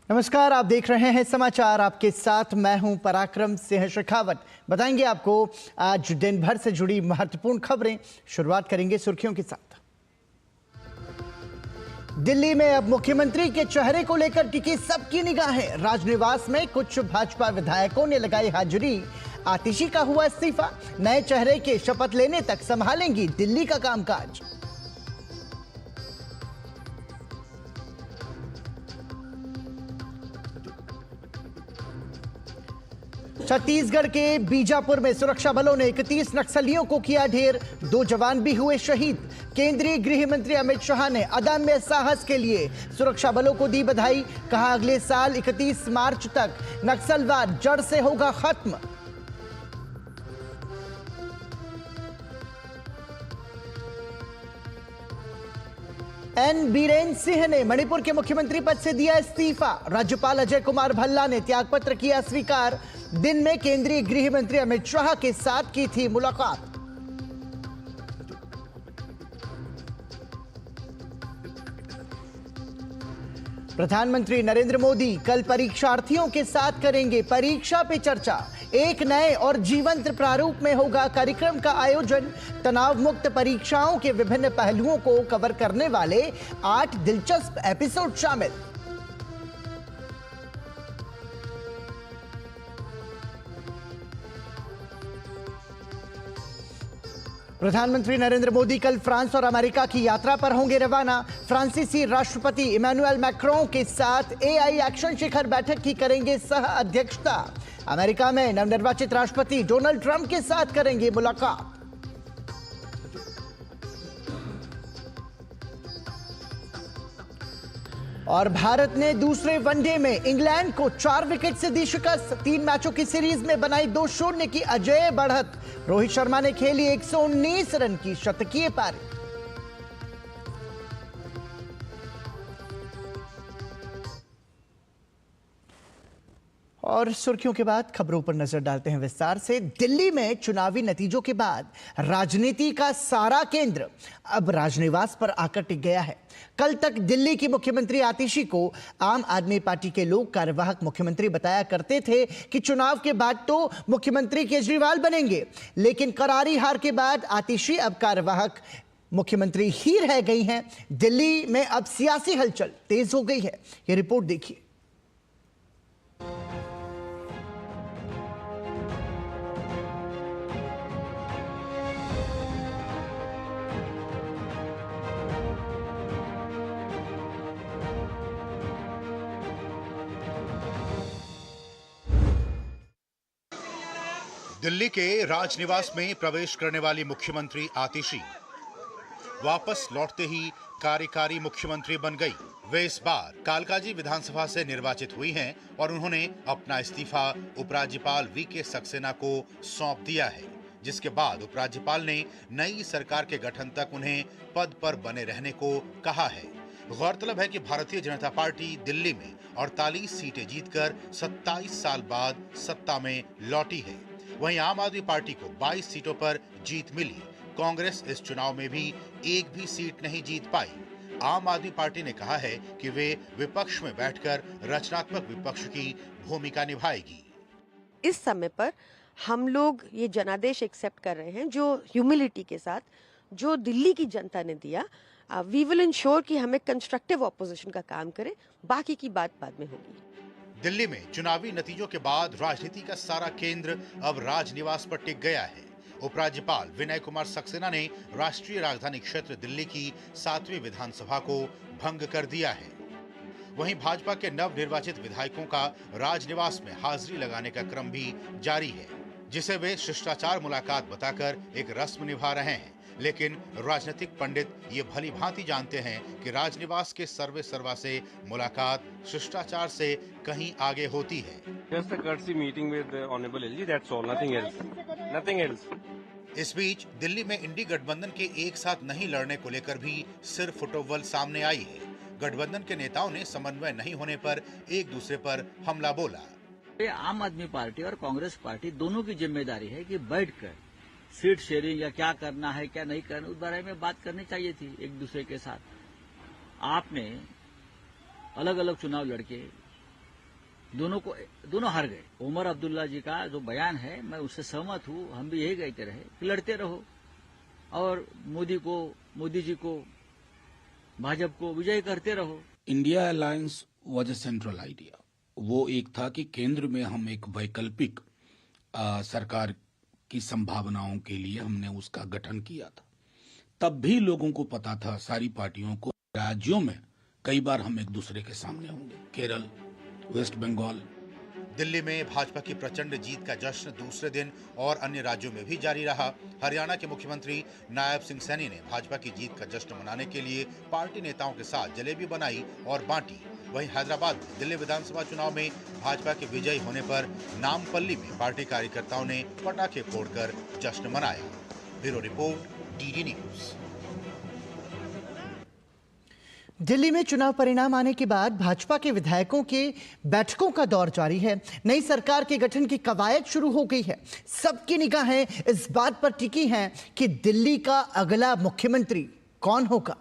नमस्कार, आप देख रहे हैं समाचार। आपके साथ मैं हूं पराक्रम सिंह शेखावत। बताएंगे आपको आज दिन भर से जुड़ी महत्वपूर्ण खबरें। शुरुआत करेंगे सुर्खियों के साथ। दिल्ली में अब मुख्यमंत्री के चेहरे को लेकर टिकी सबकी निगाहें। राजनिवास में कुछ भाजपा विधायकों ने लगाई हाजिरी। आतिशी का हुआ इस्तीफा। नए चेहरे के शपथ लेने तक संभालेंगी दिल्ली का कामकाज। छत्तीसगढ़ के बीजापुर में सुरक्षा बलों ने 31 नक्सलियों को किया ढेर। 2 जवान भी हुए शहीद। केंद्रीय गृह मंत्री अमित शाह ने अदम्य साहस के लिए सुरक्षा बलों को दी बधाई। कहा, अगले साल 31 मार्च तक नक्सलवाद जड़ से होगा खत्म। एन बीरेन्द्र सिंह ने मणिपुर के मुख्यमंत्री पद से दिया इस्तीफा। राज्यपाल अजय कुमार भल्ला ने त्यागपत्र किया स्वीकार। दिन में केंद्रीय गृह मंत्री अमित शाह के साथ की थी मुलाकात। प्रधानमंत्री नरेंद्र मोदी कल परीक्षार्थियों के साथ करेंगे परीक्षा पे चर्चा। एक नए और जीवंत प्रारूप में होगा कार्यक्रम का आयोजन। तनाव मुक्त परीक्षाओं के विभिन्न पहलुओं को कवर करने वाले 8 दिलचस्प एपिसोड शामिल। प्रधानमंत्री नरेंद्र मोदी कल फ्रांस और अमेरिका की यात्रा पर होंगे रवाना। फ्रांसीसी राष्ट्रपति इमैनुअल मैक्रों के साथ एआई एक्शन शिखर बैठक की करेंगे सह अध्यक्षता। अमेरिका में नवनिर्वाचित राष्ट्रपति डोनाल्ड ट्रंप के साथ करेंगे मुलाकात। और भारत ने दूसरे वनडे में इंग्लैंड को 4 विकेट से दी शिकस्त। 3 मैचों की सीरीज में बनाई 2-0 की अजेय बढ़त। रोहित शर्मा ने खेली 119 रन की शतकीय पारी। और सुर्खियों के बाद खबरों पर नजर डालते हैं विस्तार से। दिल्ली में चुनावी नतीजों के बाद राजनीति का सारा केंद्र अब राजनिवास पर आकर टिक गया है। कल तक दिल्ली की मुख्यमंत्री आतिशी को आम आदमी पार्टी के लोग कार्यवाहक मुख्यमंत्री बताया करते थे कि चुनाव के बाद तो मुख्यमंत्री केजरीवाल बनेंगे, लेकिन करारी हार के बाद आतिशी अब कार्यवाहक मुख्यमंत्री ही रह गई हैं। दिल्ली में अब सियासी हलचल तेज हो गई है। यह रिपोर्ट देखिए। दिल्ली के राजनिवास में प्रवेश करने वाली मुख्यमंत्री आतिशी वापस लौटते ही कार्यकारी मुख्यमंत्री बन गई। वे इस बार कालकाजी विधानसभा से निर्वाचित हुई हैं और उन्होंने अपना इस्तीफा उपराज्यपाल वीके सक्सेना को सौंप दिया है, जिसके बाद उपराज्यपाल ने नई सरकार के गठन तक उन्हें पद पर बने रहने को कहा है। गौरतलब है कि भारतीय जनता पार्टी दिल्ली में 48 सीटें जीतकर 27 साल बाद सत्ता में लौटी है। वहीं आम आदमी पार्टी को 22 सीटों पर जीत मिली। कांग्रेस इस चुनाव में भी एक भी सीट नहीं जीत पाई। आम आदमी पार्टी ने कहा है कि वे विपक्ष में बैठकर रचनात्मक विपक्ष की भूमिका निभाएगी। इस समय पर हम लोग ये जनादेश एक्सेप्ट कर रहे हैं जो ह्यूमिलिटी के साथ जो दिल्ली की जनता ने दिया। वी विल इंश्योर कि हमें कंस्ट्रक्टिव ऑपोजिशन का काम करें, बाकी की बात बाद में होगी। दिल्ली में चुनावी नतीजों के बाद राजनीति का सारा केंद्र अब राजनिवास पर टिक गया है। उपराज्यपाल विनय कुमार सक्सेना ने राष्ट्रीय राजधानी क्षेत्र दिल्ली की 7वीं विधानसभा को भंग कर दिया है। वहीं भाजपा के नवनिर्वाचित विधायकों का राजनिवास में हाजिरी लगाने का क्रम भी जारी है, जिसे वे शिष्टाचार मुलाकात बताकर एक रस्म निभा रहे हैं। लेकिन राजनीतिक पंडित ये भली भांति जानते हैं कि राजनिवास के सर्वे सर्वा से मुलाकात शिष्टाचार से कहीं आगे होती है। Just a courtesy meeting with the Honorable LG, that's all, nothing else. Nothing else. इस बीच दिल्ली में इंडी गठबंधन के एक साथ नहीं लड़ने को लेकर भी सिर फुटोव्वल सामने आई है। गठबंधन के नेताओं ने समन्वय नहीं होने पर एक दूसरे पर हमला बोला। आम आदमी पार्टी और कांग्रेस पार्टी दोनों की जिम्मेदारी है कि बैठकर सीट शेयरिंग या क्या करना है क्या नहीं करना उस बारे में बात करनी चाहिए थी एक दूसरे के साथ। आपने अलग अलग चुनाव लड़के दोनों हार गए। उमर अब्दुल्ला जी का जो बयान है, मैं उससे सहमत हूँ। हम भी यही कहते रहे कि लड़ते रहो और मोदी जी को भाजपा को विजय करते रहो। India alliance was a central idea. वो एक था कि केंद्र में हम एक वैकल्पिक सरकार की संभावनाओं के लिए हमने उसका गठन किया था। तब भी लोगों को पता था, सारी पार्टियों को, राज्यों में कई बार हम एक दूसरे के सामने होंगे। केरल, वेस्ट बंगाल। दिल्ली में भाजपा की प्रचंड जीत का जश्न दूसरे दिन और अन्य राज्यों में भी जारी रहा। हरियाणा के मुख्यमंत्री नायब सिंह सैनी ने भाजपा की जीत का जश्न मनाने के लिए पार्टी नेताओं के साथ जलेबी बनाई और बांटी। वहीं हैदराबाद में दिल्ली विधानसभा चुनाव में भाजपा के विजयी होने पर नामपल्ली में पार्टी कार्यकर्ताओं ने पटाखे फोड़कर जश्न मनाया। Bureau report, DD news. Delhi में चुनाव परिणाम आने के बाद भाजपा के विधायकों के बैठकों का दौर जारी है। नई सरकार के गठन की कवायद शुरू हो गई है। सबकी निगाहें इस बात पर टिकी हैं कि दिल्ली का अगला मुख्यमंत्री कौन होगा।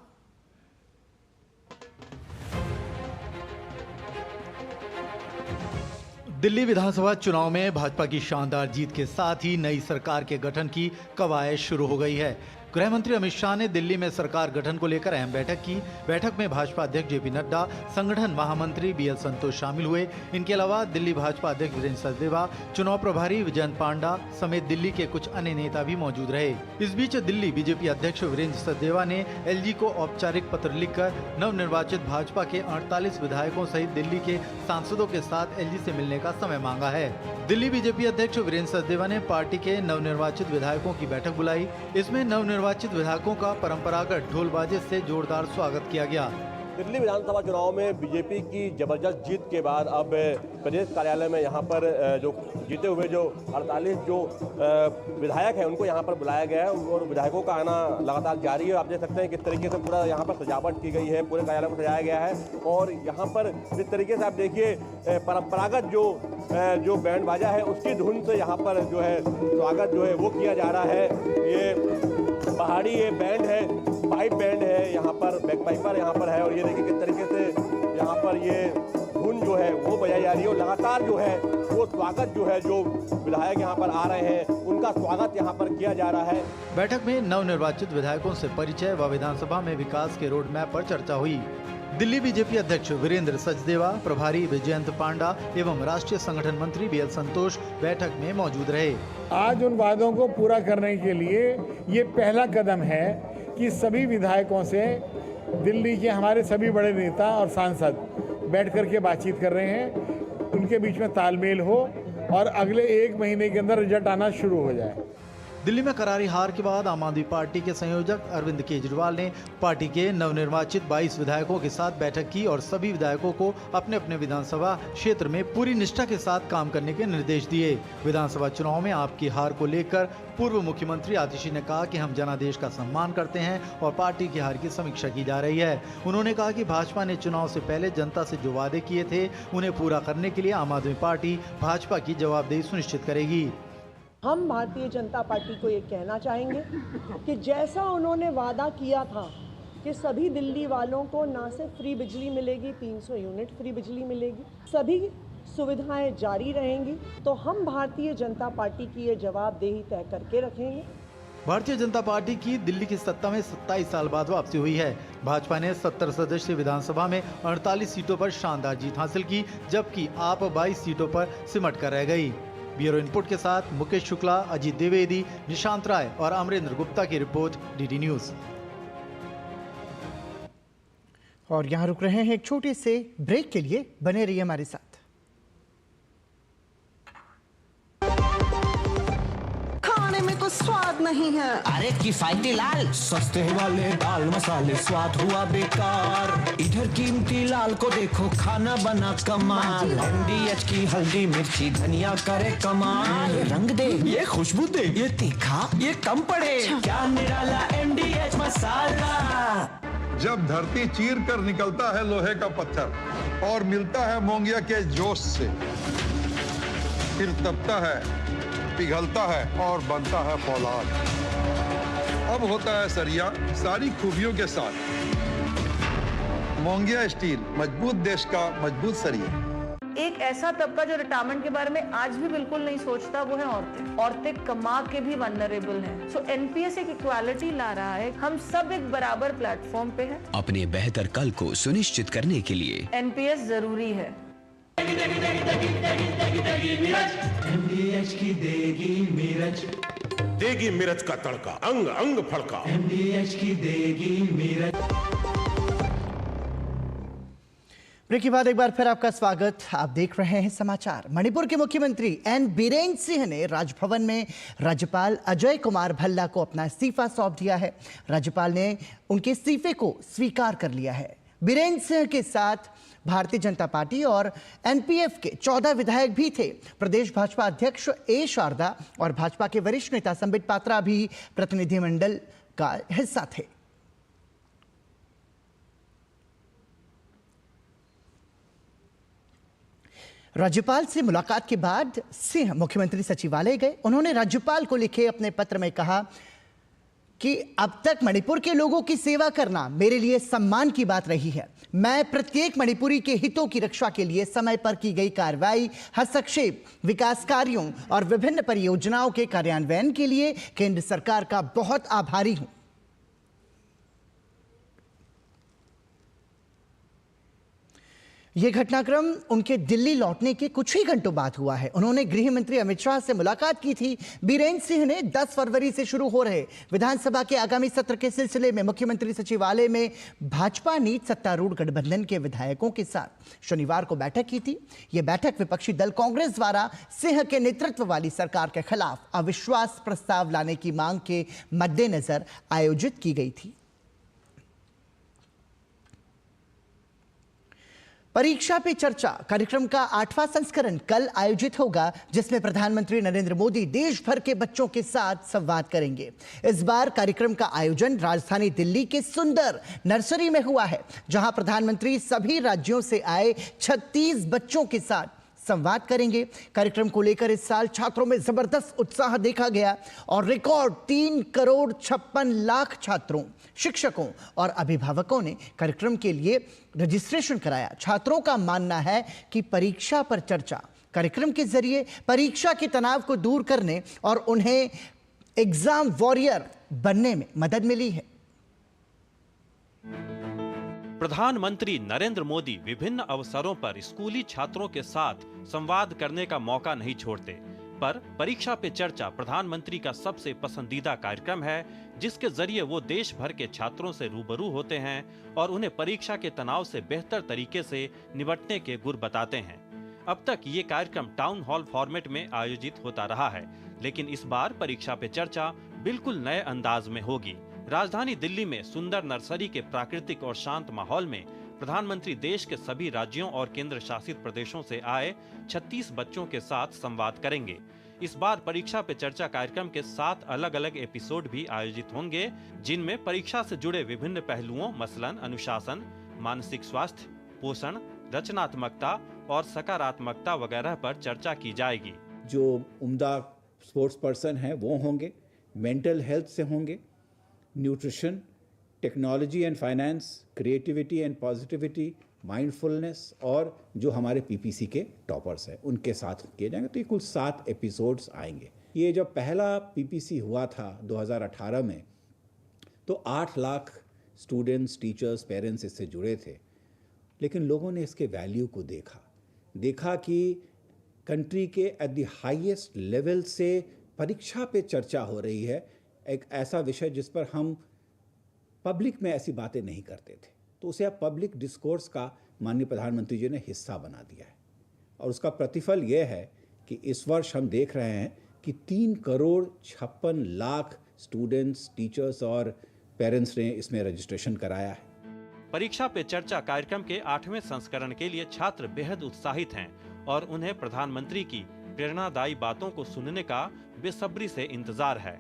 दिल्ली विधानसभा चुनाव में भाजपा की शानदार जीत के साथ ही नई सरकार के गठन की कवायद शुरू हो गई है। गृह मंत्री अमित शाह ने दिल्ली में सरकार गठन को लेकर अहम बैठक की। बैठक में भाजपा अध्यक्ष जेपी नड्डा, संगठन महामंत्री बीएल संतोष शामिल हुए। इनके अलावा दिल्ली भाजपा अध्यक्ष वीरेंद्र सचदेवा, चुनाव प्रभारी विजयंत पांडा समेत दिल्ली के कुछ अन्य नेता भी मौजूद रहे। इस बीच दिल्ली बीजेपी अध्यक्ष वीरेंद्र सचदेवा ने एलजी को औपचारिक पत्र लिखकर नवनिर्वाचित भाजपा के 48 विधायकों सहित दिल्ली के सांसदों के साथ एलजी से मिलने का समय मांगा है। दिल्ली बीजेपी अध्यक्ष वीरेंद्र सचदेवा ने पार्टी के नवनिर्वाचित विधायकों की बैठक बुलाई। इसमें नवनिर्वाचित विधायकों का परंपरागत ढोल बाजे से जोरदार स्वागत किया गया। दिल्ली विधानसभा चुनाव में बीजेपी की जबरदस्त जीत के बाद अब प्रदेश कार्यालय में यहाँ पर जो जीते हुए जो 48 जो विधायक हैं उनको यहाँ पर बुलाया गया है और विधायकों का आना लगातार जारी है। आप देख सकते हैं किस तरीके से पूरा यहाँ पर सजावट की गई है, पूरे कार्यालय को सजाया गया है और यहाँ पर जिस तरीके से आप देखिए परंपरागत जो बैंड बाजा है उसकी धुन से यहाँ पर जो है स्वागत जो है वो किया जा रहा है। ये पहाड़ी ये बैंड है, पाइप बैंड है, यहाँ पर बैक पाइपर यहाँ पर है और ये देखिए किस तरीके से यहाँ पर ये धुन जो है वो बजाई जा रही है और लगातार जो है वो स्वागत जो है जो विधायक यहाँ पर आ रहे हैं उनका स्वागत यहाँ पर किया जा रहा है। बैठक में नवनिर्वाचित विधायकों से परिचय व विधानसभा में विकास के रोड मैप पर चर्चा हुई। दिल्ली बीजेपी अध्यक्ष वीरेंद्र सचदेवा, प्रभारी विजयंत पांडा एवं राष्ट्रीय संगठन मंत्री बीएल संतोष बैठक में मौजूद रहे। आज उन वादों को पूरा करने के लिए ये पहला कदम है कि सभी विधायकों से दिल्ली के हमारे सभी बड़े नेता और सांसद बैठ करके बातचीत कर रहे हैं। उनके बीच में तालमेल हो और अगले 1 महीने के अंदर रिजल्ट आना शुरू हो जाए। दिल्ली में करारी हार के बाद आम आदमी पार्टी के संयोजक अरविंद केजरीवाल ने पार्टी के नवनिर्वाचित 22 विधायकों के साथ बैठक की और सभी विधायकों को अपने अपने विधानसभा क्षेत्र में पूरी निष्ठा के साथ काम करने के निर्देश दिए। विधानसभा चुनाव में आपकी हार को लेकर पूर्व मुख्यमंत्री आतिशी ने कहा कि हम जनादेश का सम्मान करते हैं और पार्टी की हार की समीक्षा की जा रही है। उन्होंने कहा कि भाजपा ने चुनाव से पहले जनता से जो वादे किए थे उन्हें पूरा करने के लिए आम आदमी पार्टी भाजपा की जवाबदेही सुनिश्चित करेगी। हम भारतीय जनता पार्टी को ये कहना चाहेंगे कि जैसा उन्होंने वादा किया था कि सभी दिल्ली वालों को ना सिर्फ फ्री बिजली मिलेगी, 300 यूनिट फ्री बिजली मिलेगी, सभी सुविधाएं जारी रहेंगी, तो हम भारतीय जनता पार्टी की ये जवाबदेही तय करके रखेंगे। भारतीय जनता पार्टी की दिल्ली की सत्ता में 27 साल बाद वापसी हुई है। भाजपा ने 70 सदस्यीय विधानसभा में 48 सीटों पर शानदार जीत हासिल की, जबकि आप 22 सीटों पर सिमट कर रह गई। ब्यूरो इनपुट के साथ मुकेश शुक्ला, अजीत द्विवेदी, निशांत राय और अमरेंद्र गुप्ता की रिपोर्ट, डीडी न्यूज। और यहाँ रुक रहे हैं एक छोटे से ब्रेक के लिए, बने रहिए हमारे साथ। खाने में तो स्वाद नहीं है। अरे किफायती लाल, सस्ते वाले दाल मसाले, स्वाद हुआ बेकार। इधर कीमती लाल को देखो, खाना बना कमाल। एमडीएच की हल्दी मिर्ची धनिया करे कमाल। ये रंग दे, ये खुशबू दे, ये तीखा, ये कम पड़े। क्या निराला एमडीएच मसाला। जब धरती चीर कर निकलता है लोहे का पत्थर और मिलता है मोंगिया के जोश से, फिर तपता है, पिघलता है और बनता है फौलाद। अब होता है सरिया सारी खूबियों के साथ। मोंगिया स्टील, मजबूत देश का मजबूत सरिया। एक एक ऐसा तबका जो रिटायरमेंट के बारे में आज भी बिल्कुल नहीं सोचता, वो है औरतें। औरतें कमा के भी वल्नरेबल हैं। सो एनपीएस एक इक्वालिटी ला रहा है, हम सब एक बराबर प्लेटफॉर्म पे हैं। अपने बेहतर कल को सुनिश्चित करने के लिए एनपीएस जरूरी है। एमडीएच की देगी मिर्च, देगी मिर्च का तड़का, अंग अंग फड़का। एमडीएच की देगी मिर्च। ब्रेक के बाद एक बार फिर आपका स्वागत। आप देख रहे हैं समाचार। मणिपुर के मुख्यमंत्री एन बीरेन सिंह ने राजभवन में राज्यपाल अजय कुमार भल्ला को अपना इस्तीफा सौंप दिया है। राज्यपाल ने उनके इस्तीफे को स्वीकार कर लिया है। बीरेन सिंह के साथ भारतीय जनता पार्टी और एनपीएफ के 14 विधायक भी थे। प्रदेश भाजपा अध्यक्ष ए शारदा और भाजपा के वरिष्ठ नेता संबित पात्रा भी प्रतिनिधिमंडल का हिस्सा थे। राज्यपाल से मुलाकात के बाद सिंह मुख्यमंत्री सचिवालय गए। उन्होंने राज्यपाल को लिखे अपने पत्र में कहा कि अब तक मणिपुर के लोगों की सेवा करना मेरे लिए सम्मान की बात रही है। मैं प्रत्येक मणिपुरी के हितों की रक्षा के लिए समय पर की गई कार्रवाई, हस्तक्षेप, विकास कार्यों और विभिन्न परियोजनाओं के कार्यान्वयन के लिए केंद्र सरकार का बहुत आभारी हूं। यह घटनाक्रम उनके दिल्ली लौटने के कुछ ही घंटों बाद हुआ है। उन्होंने गृह मंत्री अमित शाह से मुलाकात की थी। बीरेन सिंह ने 10 फरवरी से शुरू हो रहे विधानसभा के आगामी सत्र के सिलसिले में मुख्यमंत्री सचिवालय में भाजपा नीत सत्तारूढ़ गठबंधन के विधायकों के साथ शनिवार को बैठक की थी। यह बैठक विपक्षी दल कांग्रेस द्वारा सिंह के नेतृत्व वाली सरकार के खिलाफ अविश्वास प्रस्ताव लाने की मांग के मद्देनजर आयोजित की गई थी। परीक्षा पे चर्चा कार्यक्रम का 8वां संस्करण कल आयोजित होगा, जिसमें प्रधानमंत्री नरेंद्र मोदी देश भर के बच्चों के साथ संवाद करेंगे। इस बार कार्यक्रम का आयोजन राजधानी दिल्ली के सुंदर नर्सरी में हुआ है, जहां प्रधानमंत्री सभी राज्यों से आए 36 बच्चों के साथ संवाद करेंगे। कार्यक्रम को लेकर इस साल छात्रों में जबरदस्त उत्साह देखा गया और रिकॉर्ड 3 करोड़ 56 लाख छात्रों, शिक्षकों और अभिभावकों ने कार्यक्रम के लिए रजिस्ट्रेशन कराया। छात्रों का मानना है कि परीक्षा पर चर्चा कार्यक्रम के जरिए परीक्षा के तनाव को दूर करने और उन्हें एग्जाम वॉरियर बनने में मदद मिली है। प्रधानमंत्री नरेंद्र मोदी विभिन्न अवसरों पर स्कूली छात्रों के साथ संवाद करने का मौका नहीं छोड़ते, पर परीक्षा पे चर्चा प्रधानमंत्री का सबसे पसंदीदा कार्यक्रम है, जिसके जरिए वो देश भर के छात्रों से रूबरू होते हैं और उन्हें परीक्षा के तनाव से बेहतर तरीके से निपटने के गुर बताते हैं। अब तक ये कार्यक्रम टाउन हॉल फॉर्मेट में आयोजित होता रहा है, लेकिन इस बार परीक्षा पे चर्चा बिल्कुल नए अंदाज में होगी। राजधानी दिल्ली में सुंदर नर्सरी के प्राकृतिक और शांत माहौल में प्रधानमंत्री देश के सभी राज्यों और केंद्र शासित प्रदेशों से आए 36 बच्चों के साथ संवाद करेंगे। इस बार परीक्षा पे चर्चा कार्यक्रम के 7 अलग-अलग एपिसोड भी आयोजित होंगे, जिनमें परीक्षा से जुड़े विभिन्न पहलुओं मसलन अनुशासन, मानसिक स्वास्थ्य, पोषण, रचनात्मकता और सकारात्मकता वगैरह पर चर्चा की जाएगी। जो उम्दा स्पोर्ट्स पर्सन हैं वो होंगे, मेंटल हेल्थ से होंगे, nutrition, technology and finance, creativity and positivity, mindfulness और जो हमारे पीपीसी के टॉपर्स हैं उनके साथ किए जाएंगे। तो ये कुल 7 एपिसोड्स आएंगे। ये जब पहला पीपीसी हुआ था 2018 में, तो 8 लाख स्टूडेंट्स, टीचर्स, पेरेंट्स इससे जुड़े थे, लेकिन लोगों ने इसके वैल्यू को देखा कि कंट्री के एट द हाईएस्ट लेवल से परीक्षा पे चर्चा हो रही है, एक ऐसा विषय जिस पर हम पब्लिक में ऐसी बातें नहीं करते थे, तो उसे अब पब्लिक डिस्कोर्स का माननीय प्रधानमंत्री जी ने हिस्सा बना दिया है। और उसका प्रतिफल यह है कि इस वर्ष हम देख रहे हैं कि 3 करोड़ 56 लाख स्टूडेंट्स, टीचर्स और पेरेंट्स ने इसमें रजिस्ट्रेशन कराया है। परीक्षा पे चर्चा कार्यक्रम के 8वें संस्करण के लिए छात्र बेहद उत्साहित हैं और उन्हें प्रधानमंत्री की प्रेरणादायी बातों को सुनने का बेसब्री से इंतजार है।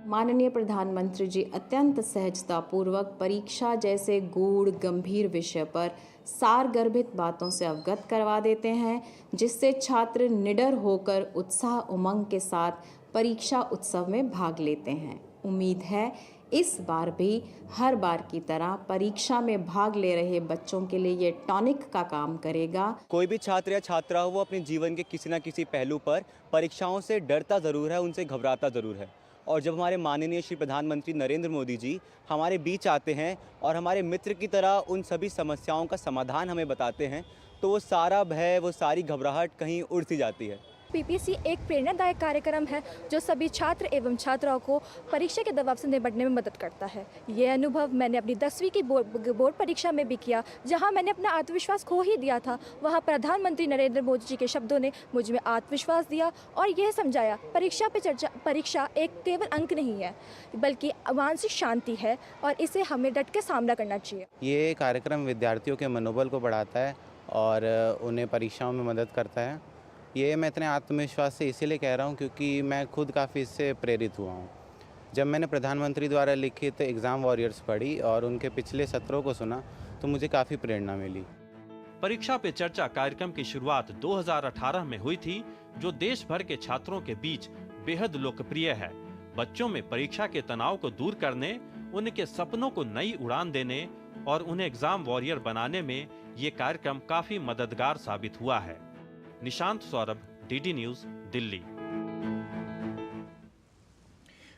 माननीय प्रधानमंत्री जी अत्यंत सहजता पूर्वक परीक्षा जैसे गूढ़ गंभीर विषय पर सारगर्भित बातों से अवगत करवा देते हैं, जिससे छात्र निडर होकर उत्साह उमंग के साथ परीक्षा उत्सव में भाग लेते हैं। उम्मीद है इस बार भी हर बार की तरह परीक्षा में भाग ले रहे बच्चों के लिए ये टॉनिक का काम करेगा। कोई भी छात्र या छात्रा हो वो अपने जीवन के किसी न किसी पहलू पर परीक्षाओं से डरता ज़रूर है, उनसे घबराता ज़रूर है। और जब हमारे माननीय श्री प्रधानमंत्री नरेंद्र मोदी जी हमारे बीच आते हैं और हमारे मित्र की तरह उन सभी समस्याओं का समाधान हमें बताते हैं, तो वो सारा भय, वो सारी घबराहट कहीं उड़ सी जाती है। पीपीएससी एक प्रेरणादायक कार्यक्रम है जो सभी छात्र एवं छात्राओं को परीक्षा के दबाव से निपटने में मदद करता है। ये अनुभव मैंने अपनी 10वीं की बोर्ड परीक्षा में भी किया, जहां मैंने अपना आत्मविश्वास खो ही दिया था। वहां प्रधानमंत्री नरेंद्र मोदी जी के शब्दों ने मुझ में आत्मविश्वास दिया और यह समझाया परीक्षा एक केवल अंक नहीं है, बल्कि मानसिक शांति है और इसे हमें डट के सामना करना चाहिए। ये कार्यक्रम विद्यार्थियों के मनोबल को बढ़ाता है और उन्हें परीक्षाओं में मदद करता है। ये मैं इतने आत्मविश्वास से इसीलिए कह रहा हूँ क्योंकि मैं खुद काफ़ी इससे प्रेरित हुआ हूँ। जब मैंने प्रधानमंत्री द्वारा लिखित एग्ज़ाम वॉरियर्स पढ़ी और उनके पिछले सत्रों को सुना तो मुझे काफ़ी प्रेरणा मिली। परीक्षा पे चर्चा कार्यक्रम की शुरुआत 2018 में हुई थी, जो देश भर के छात्रों के बीच बेहद लोकप्रिय है। बच्चों में परीक्षा के तनाव को दूर करने, उनके सपनों को नई उड़ान देने और उन्हें एग्जाम वॉरियर बनाने में ये कार्यक्रम काफी मददगार साबित हुआ है। Nishant Saurabh, DD news, Delhi.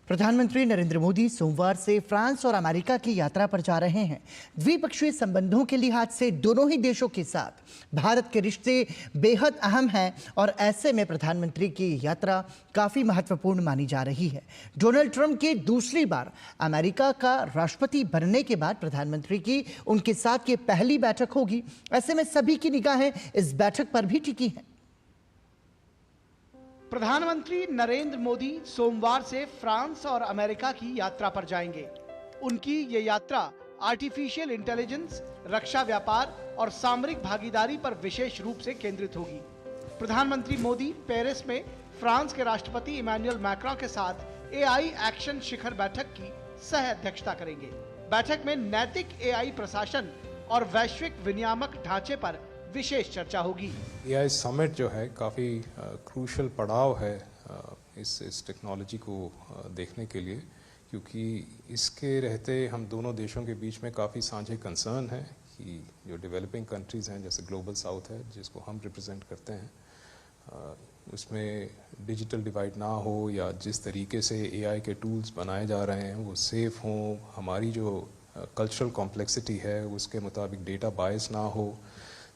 प्रधानमंत्री नरेंद्र मोदी सोमवार से फ्रांस और अमेरिका की यात्रा पर जा रहे हैं। द्विपक्षीय संबंधों के लिहाज से दोनों ही देशों के साथ भारत के रिश्ते बेहद अहम हैं और ऐसे में प्रधानमंत्री की यात्रा काफी महत्वपूर्ण मानी जा रही है। डोनाल्ड ट्रंप के दूसरी बार अमेरिका का राष्ट्रपति बनने के बाद प्रधानमंत्री की उनके साथ ये पहली बैठक होगी। ऐसे में सभी की निगाहें इस बैठक पर भी टिकी हैं। प्रधानमंत्री नरेंद्र मोदी सोमवार से फ्रांस और अमेरिका की यात्रा पर जाएंगे। उनकी ये यात्रा आर्टिफिशियल इंटेलिजेंस, रक्षा व्यापार और सामरिक भागीदारी पर विशेष रूप से केंद्रित होगी। प्रधानमंत्री मोदी पेरिस में फ्रांस के राष्ट्रपति इमैनुअल मैक्रों के साथ एआई एक्शन शिखर बैठक की सह अध्यक्षता करेंगे। बैठक में नैतिक एआई प्रशासन और वैश्विक विनियामक ढांचे पर विशेष चर्चा होगी। एआई समिट जो है काफ़ी क्रूशल पड़ाव है इस टेक्नोलॉजी को देखने के लिए, क्योंकि इसके रहते हम दोनों देशों के बीच में काफ़ी साझे कंसर्न है कि जो डेवलपिंग कंट्रीज़ हैं, जैसे ग्लोबल साउथ है जिसको हम रिप्रेजेंट करते हैं, उसमें डिजिटल डिवाइड ना हो या जिस तरीके से एआई के टूल्स बनाए जा रहे हैं वो सेफ़ हों, हमारी जो कल्चरल कॉम्प्लेक्सिटी है उसके मुताबिक डेटा बायस ना हो।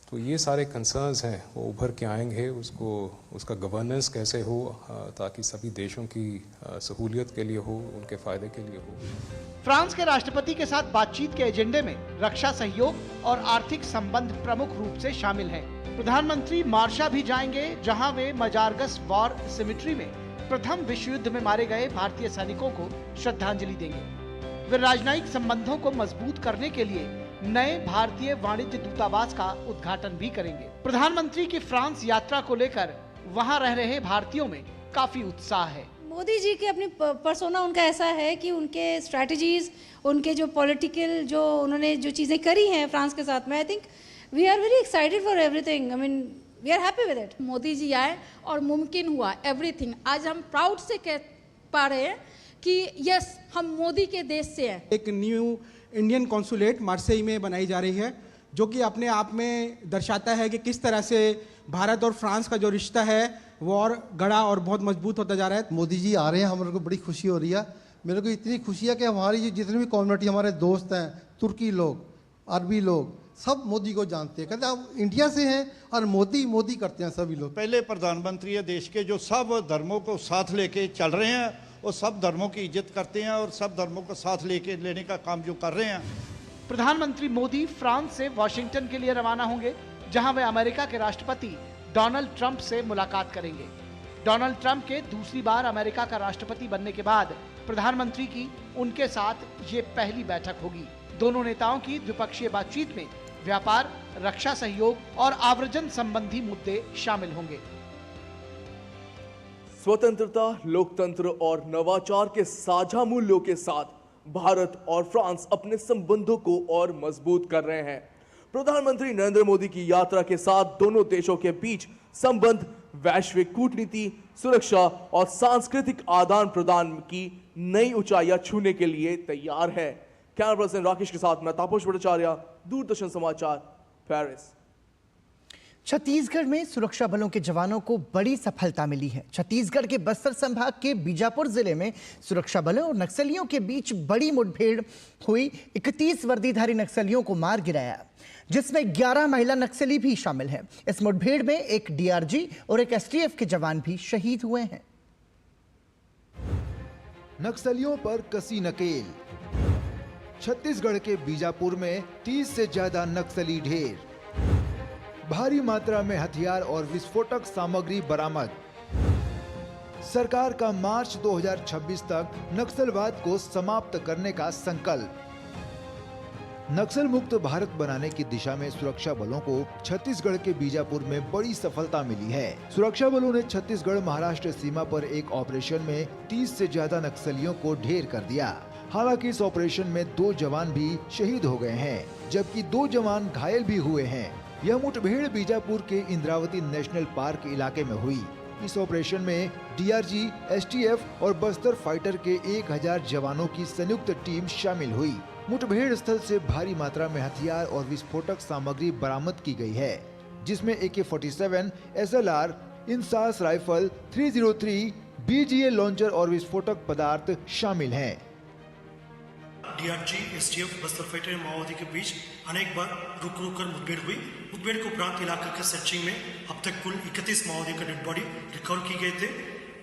तो ये सारे कंसर्न्स हैं वो उभर के आएंगे। उसका गवर्नेंस कैसे हो ताकि सभी देशों की सहूलियत के लिए हो, उनके फायदे के लिए हो। फ्रांस के राष्ट्रपति के साथ बातचीत के एजेंडे में रक्षा सहयोग और आर्थिक संबंध प्रमुख रूप से शामिल हैं। प्रधानमंत्री मार्शा भी जाएंगे, जहां वे मजारगस वॉर सिमेट्री में प्रथम विश्व युद्ध में मारे गए भारतीय सैनिकों को श्रद्धांजलि देंगे। वे राजनयिक संबंधों को मजबूत करने के लिए नए भारतीय वाणिज्य दूतावास का उद्घाटन भी करेंगे। प्रधानमंत्री की फ्रांस यात्रा को लेकर वहां रह रहे भारतीयों में काफी उत्साह है। मोदी जी की अपनी पर्सोना उनका ऐसा है कि उनके स्ट्रैटेजीज, उनके जो पॉलिटिकल जो उन्होंने जो चीजें करी हैं फ्रांस के साथ में, I think we are very excited for everything. I mean we are happy with it. Modi ji आए और मुमकिन हुआ एवरीथिंग। आज हम प्राउड से कह पा रहे हैं कि यस, हम मोदी के देश से हैं। एक न्यू इंडियन कॉन्सुलेट मार्सेई में बनाई जा रही है, जो कि अपने आप में दर्शाता है कि किस तरह से भारत और फ्रांस का जो रिश्ता है वो और गड़ा और बहुत मजबूत होता जा रहा है। मोदी जी आ रहे हैं, हमारे को बड़ी खुशी हो रही है। मेरे को इतनी खुशी है कि हमारी जितनी भी कम्युनिटी, हमारे दोस्त हैं, तुर्की लोग, अरबी लोग, सब मोदी को जानते हैं। कहते हैं आप इंडिया से हैं और मोदी मोदी करते हैं सभी लोग। पहले प्रधानमंत्री है देश के, जो सब धर्मों को साथ लेके चल रहे हैं और सब धर्मों की इज्जत करते हैं और सब धर्मों को साथ लेने का काम जो कर रहे हैं। प्रधानमंत्री मोदी फ्रांस से वॉशिंगटन के लिए रवाना होंगे, जहां वे अमेरिका के राष्ट्रपति डोनाल्ड ट्रंप से मुलाकात करेंगे। डोनाल्ड ट्रंप के दूसरी बार अमेरिका का राष्ट्रपति बनने के बाद प्रधानमंत्री की उनके साथ ये पहली बैठक होगी। दोनों नेताओं की द्विपक्षीय बातचीत में व्यापार, रक्षा सहयोग और आव्रजन संबंधी मुद्दे शामिल होंगे। स्वतंत्रता, लोकतंत्र और नवाचार के साझा मूल्यों के साथ भारत और फ्रांस अपने संबंधों को और मजबूत कर रहे हैं। प्रधानमंत्री नरेंद्र मोदी की यात्रा के साथ दोनों देशों के बीच संबंध वैश्विक कूटनीति, सुरक्षा और सांस्कृतिक आदान प्रदान की नई ऊंचाइयां छूने के लिए तैयार है। कैमरा पर्सन राकेश के साथ मैं तापस भट्टाचार्य, दूरदर्शन समाचार, पेरिस। छत्तीसगढ़ में सुरक्षा बलों के जवानों को बड़ी सफलता मिली है। छत्तीसगढ़ के बस्तर संभाग के बीजापुर जिले में सुरक्षा बलों और नक्सलियों के बीच बड़ी मुठभेड़ हुई। 31 वर्दीधारी नक्सलियों को मार गिराया, जिसमें 11 महिला नक्सली भी शामिल हैं। इस मुठभेड़ में एक डीआरजी और एक एसटीएफ के जवान भी शहीद हुए हैं। नक्सलियों पर कसी नकेल। छत्तीसगढ़ के बीजापुर में 30 से ज्यादा नक्सली ढेर, भारी मात्रा में हथियार और विस्फोटक सामग्री बरामद। सरकार का मार्च 2026 तक नक्सलवाद को समाप्त करने का संकल्प। नक्सल मुक्त भारत बनाने की दिशा में सुरक्षा बलों को छत्तीसगढ़ के बीजापुर में बड़ी सफलता मिली है। सुरक्षा बलों ने छत्तीसगढ़ महाराष्ट्र सीमा पर एक ऑपरेशन में 30 से ज्यादा नक्सलियों को ढेर कर दिया। हालांकि इस ऑपरेशन में 2 जवान भी शहीद हो गए हैं, जबकि 2 जवान घायल भी हुए हैं। यह मुठभेड़ बीजापुर के इंद्रावती नेशनल पार्क इलाके में हुई। इस ऑपरेशन में डीआरजी, एसटीएफ और बस्तर फाइटर के 1000 जवानों की संयुक्त टीम शामिल हुई। मुठभेड़ स्थल से भारी मात्रा में हथियार और विस्फोटक सामग्री बरामद की गई है, जिसमें AK-47, SLR, INSAS rifle, 303, BGA launcher और विस्फोटक पदार्थ शामिल हैं। डीआरजी, एसटीएफ, बस्तर फाइटर माओवादी के बीच अनेक बार रुक कर मुठभेड़ हुई। मुठभेड़ के उपरांत इलाके के सर्चिंग में अब तक कुल 31 माओवादी का डेड बॉडी रिकवर की गए थे।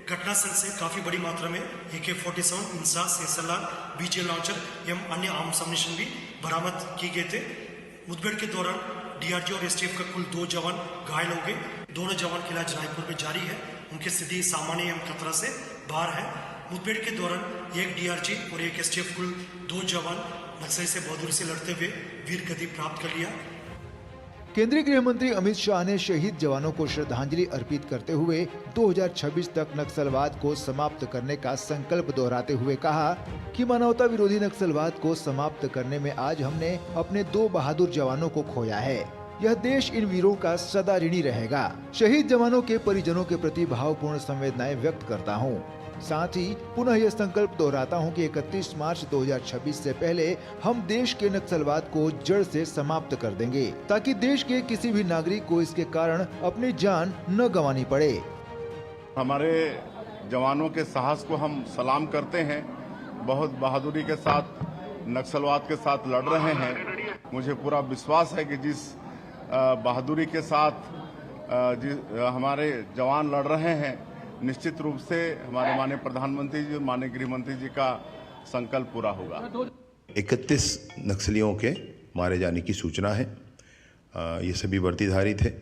घटनास्थल से काफी बड़ी मात्रा में AK-47, INSAS, SLR, BGA launcher एवं अन्य आर्म्स अम्युनिशन भी बरामद की गए थे। मुठभेड़ के दौरान डीआरजी और एसटीएफ का कुल 2 जवान घायल हो गए। दोनों जवान का इलाज रायपुर में जारी है। उनकी स्थिति सामान्य एवं खतरा से बाहर है। मुठभेड़ के दौरान एक डीआरजी और एक एसटीएफ कुल 2 जवान नक्सली से बहादुरी से लड़ते हुए वीर गति प्राप्त कर लिया। केंद्रीय गृह मंत्री अमित शाह ने शहीद जवानों को श्रद्धांजलि अर्पित करते हुए 2026 तक नक्सलवाद को समाप्त करने का संकल्प दोहराते हुए कहा कि मानवता विरोधी नक्सलवाद को समाप्त करने में आज हमने अपने 2 बहादुर जवानों को खोया है। यह देश इन वीरों का सदा ऋणी रहेगा। शहीद जवानों के परिजनों के प्रति भावपूर्ण संवेदनाएं व्यक्त करता हूं। साथ ही पुनः यह संकल्प दोहराता हूं कि 31 मार्च 2026 से पहले हम देश के नक्सलवाद को जड़ से समाप्त कर देंगे, ताकि देश के किसी भी नागरिक को इसके कारण अपनी जान न गंवानी पड़े। हमारे जवानों के साहस को हम सलाम करते हैं। बहुत बहादुरी के साथ नक्सलवाद के साथ लड़ रहे हैं। मुझे पूरा विश्वास है कि जिस बहादुरी के साथ हमारे जवान लड़ रहे हैं, निश्चित रूप से हमारे माननीय प्रधानमंत्री जी और माननीय गृह मंत्री जी का संकल्प पूरा होगा। 31 नक्सलियों के मारे जाने की सूचना है। ये सभी वर्दीधारी थे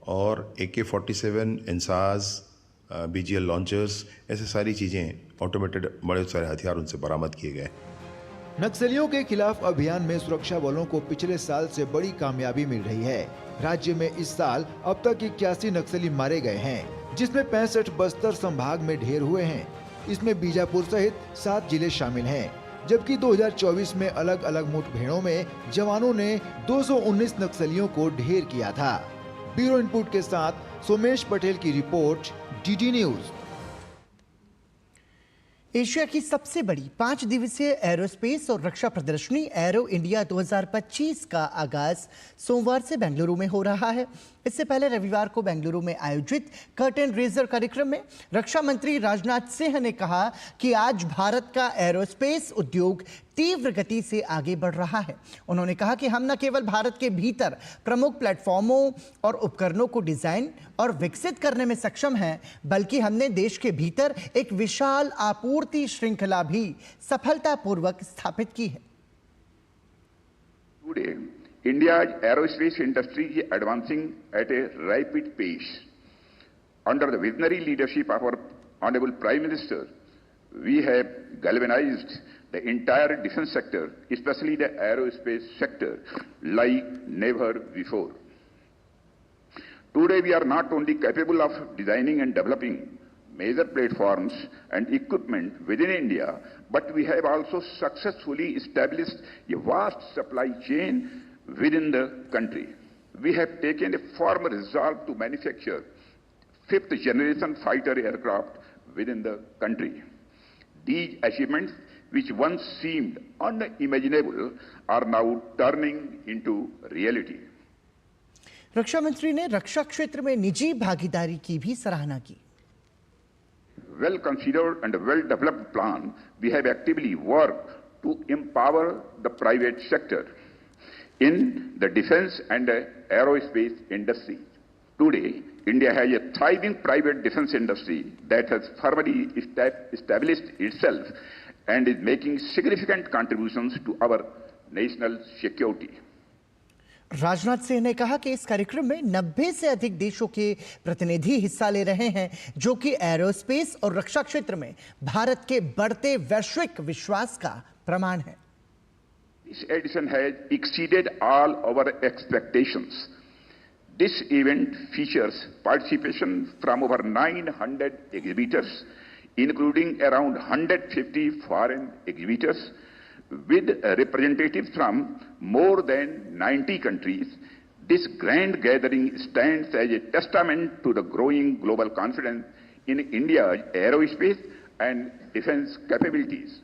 और AK-47, इंसास, BGL लॉन्चर्स, ऐसे सारी चीजें, ऑटोमेटेड बड़े सारे हथियार उनसे बरामद किए गए। नक्सलियों के खिलाफ अभियान में सुरक्षा बलों को पिछले साल से बड़ी कामयाबी मिल रही है। राज्य में इस साल अब तक 81 नक्सली मारे गए हैं, जिसमें 65 बस्तर संभाग में ढेर हुए हैं। इसमें बीजापुर सहित 7 जिले शामिल हैं, जबकि 2024 में अलग अलग मुठभेड़ों में जवानों ने 219 नक्सलियों को ढेर किया था। ब्यूरो इनपुट के साथ सोमेश पटेल की रिपोर्ट, DD न्यूज। एशिया की सबसे बड़ी 5 दिवसीय एरोस्पेस और रक्षा प्रदर्शनी एरो इंडिया 2025 का आगाज सोमवार से बेंगलुरु में हो रहा है। इससे पहले रविवार को बेंगलुरु में आयोजित कर्टेन रेजर कार्यक्रम में रक्षा मंत्री राजनाथ सिंह ने कहा कि आज भारत का एरोस्पेस उद्योग तीव्र गति से आगे बढ़ रहा है। उन्होंने कहा कि हम न केवल भारत के भीतर प्रमुख प्लेटफॉर्मों और उपकरणों को डिजाइन और विकसित करने में सक्षम हैं, बल्कि हमने देश के भीतर एक विशाल आपूर्ति श्रृंखला भी सफलतापूर्वक स्थापित की है। India's aerospace industry is advancing at a rapid pace. Under the visionary leadership of our Honorable Prime Minister, we have galvanized the entire defense sector, especially the aerospace sector, like never before. Today, we are not only capable of designing and developing major platforms and equipment within India, but we have also successfully established a vast supply chain within the country. We have taken a firm resolve to manufacture fifth generation fighter aircraft within the country. These achievements, which once seemed unimaginable, are now turning into reality. रक्षा मंत्री ने रक्षा क्षेत्र में निजी भागीदारी की भी सराहना की। Well considered and well developed plan, we have actively worked to empower the private sector in the defense and aerospace industry. Today, India has a thriving private defense industry that has firmly established itself and is making significant contributions to our national security. Rajnath Singh ने कहा कि इस कार्यक्रम में 90 से अधिक देशों के प्रतिनिधि हिस्सा ले रहे हैं, जो कि एरोस्पेस और रक्षा क्षेत्र में भारत के बढ़ते वैश्विक विश्वास का प्रमाण है। This edition has exceeded all our expectations. This event features participation from over 900 exhibitors, including around 150 foreign exhibitors, with representatives from more than 90 countries. This grand gathering stands as a testament to the growing global confidence in India's aerospace and defense capabilities.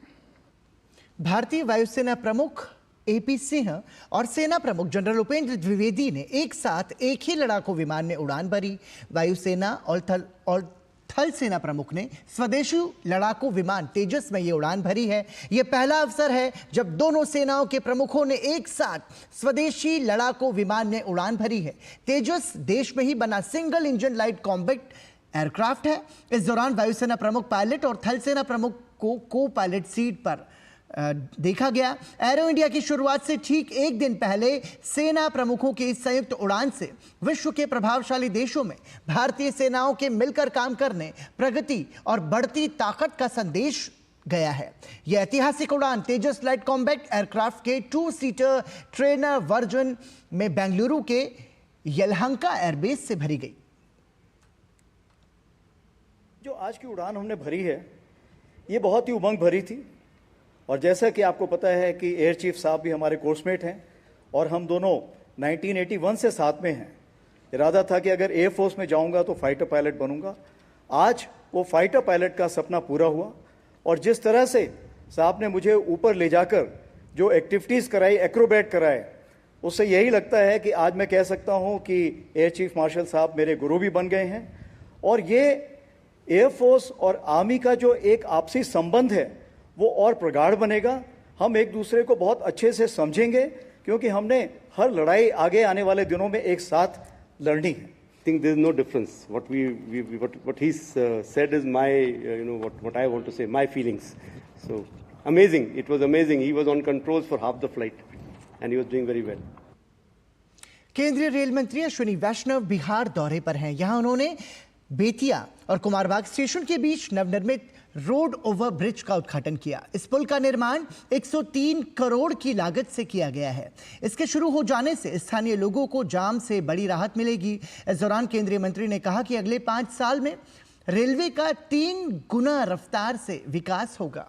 भारतीय वायुसेना प्रमुख AP Singh और सेना प्रमुख general Upendra Dwivedi ने एक साथ एक ही लड़ाकू विमान में उड़ान भरी। वायुसेना और थल सेना प्रमुख ने स्वदेशी लड़ाकू विमान तेजस में ये उड़ान भरी है। ये पहला अवसर है जब दोनों सेनाओं के प्रमुखों ने एक साथ स्वदेशी लड़ाकू विमान में उड़ान भरी है। तेजस देश में ही बना single engine light combat aircraft है। इस दौरान वायुसेना प्रमुख पायलट और थल सेना प्रमुख को पायलट सीट पर देखा गया। एरो इंडिया की शुरुआत से ठीक एक दिन पहले सेना प्रमुखों की इस संयुक्त उड़ान से विश्व के प्रभावशाली देशों में भारतीय सेनाओं के मिलकर काम करने, प्रगति और बढ़ती ताकत का संदेश गया है। यह ऐतिहासिक उड़ान तेजस लाइट कॉम्बैट एयरक्राफ्ट के 2-सीटर ट्रेनर वर्जन में बेंगलुरु के यलहंका एयरबेस से भरी गई। जो आज की उड़ान हमने भरी है, ये बहुत ही उमंग भरी थी। और जैसा कि आपको पता है कि एयर चीफ साहब भी हमारे कोर्समेट हैं और हम दोनों 1981 से साथ में हैं। इरादा था कि अगर एयर फोर्स में जाऊंगा तो फाइटर पायलट बनूंगा। आज वो फाइटर पायलट का सपना पूरा हुआ और जिस तरह से साहब ने मुझे ऊपर ले जाकर जो एक्टिविटीज़ कराई, एक्रोबैट कराए, उससे यही लगता है कि आज मैं कह सकता हूं कि एयर चीफ मार्शल साहब मेरे गुरु भी बन गए हैं। और ये एयरफोर्स और आर्मी का जो एक आपसी संबंध है वो और प्रगाढ़ बनेगा। हम एक दूसरे को बहुत अच्छे से समझेंगे क्योंकि हमने हर लड़ाई आगे आने वाले दिनों में एक साथ लड़नी है। I think there is no difference. What he said is my, what I want to say, my feelings. So amazing. It was amazing. He was on controls for half the flight, and he was doing very well. केंद्रीय rail मंत्री अश्विनी वैष्णव बिहार दौरे पर हैं। यहां उन्होंने बेतिया और Kumarbagh station के बीच नवनिर्मित रोड ओवर ब्रिज का उद्घाटन किया। इस पुल का निर्माण 103 करोड़ की लागत से किया गया है। इसके शुरू हो जाने से स्थानीय लोगों को जाम से बड़ी राहत मिलेगी। इस दौरान केंद्रीय मंत्री ने कहा कि अगले 5 साल में रेलवे का 3 गुना रफ्तार से विकास होगा।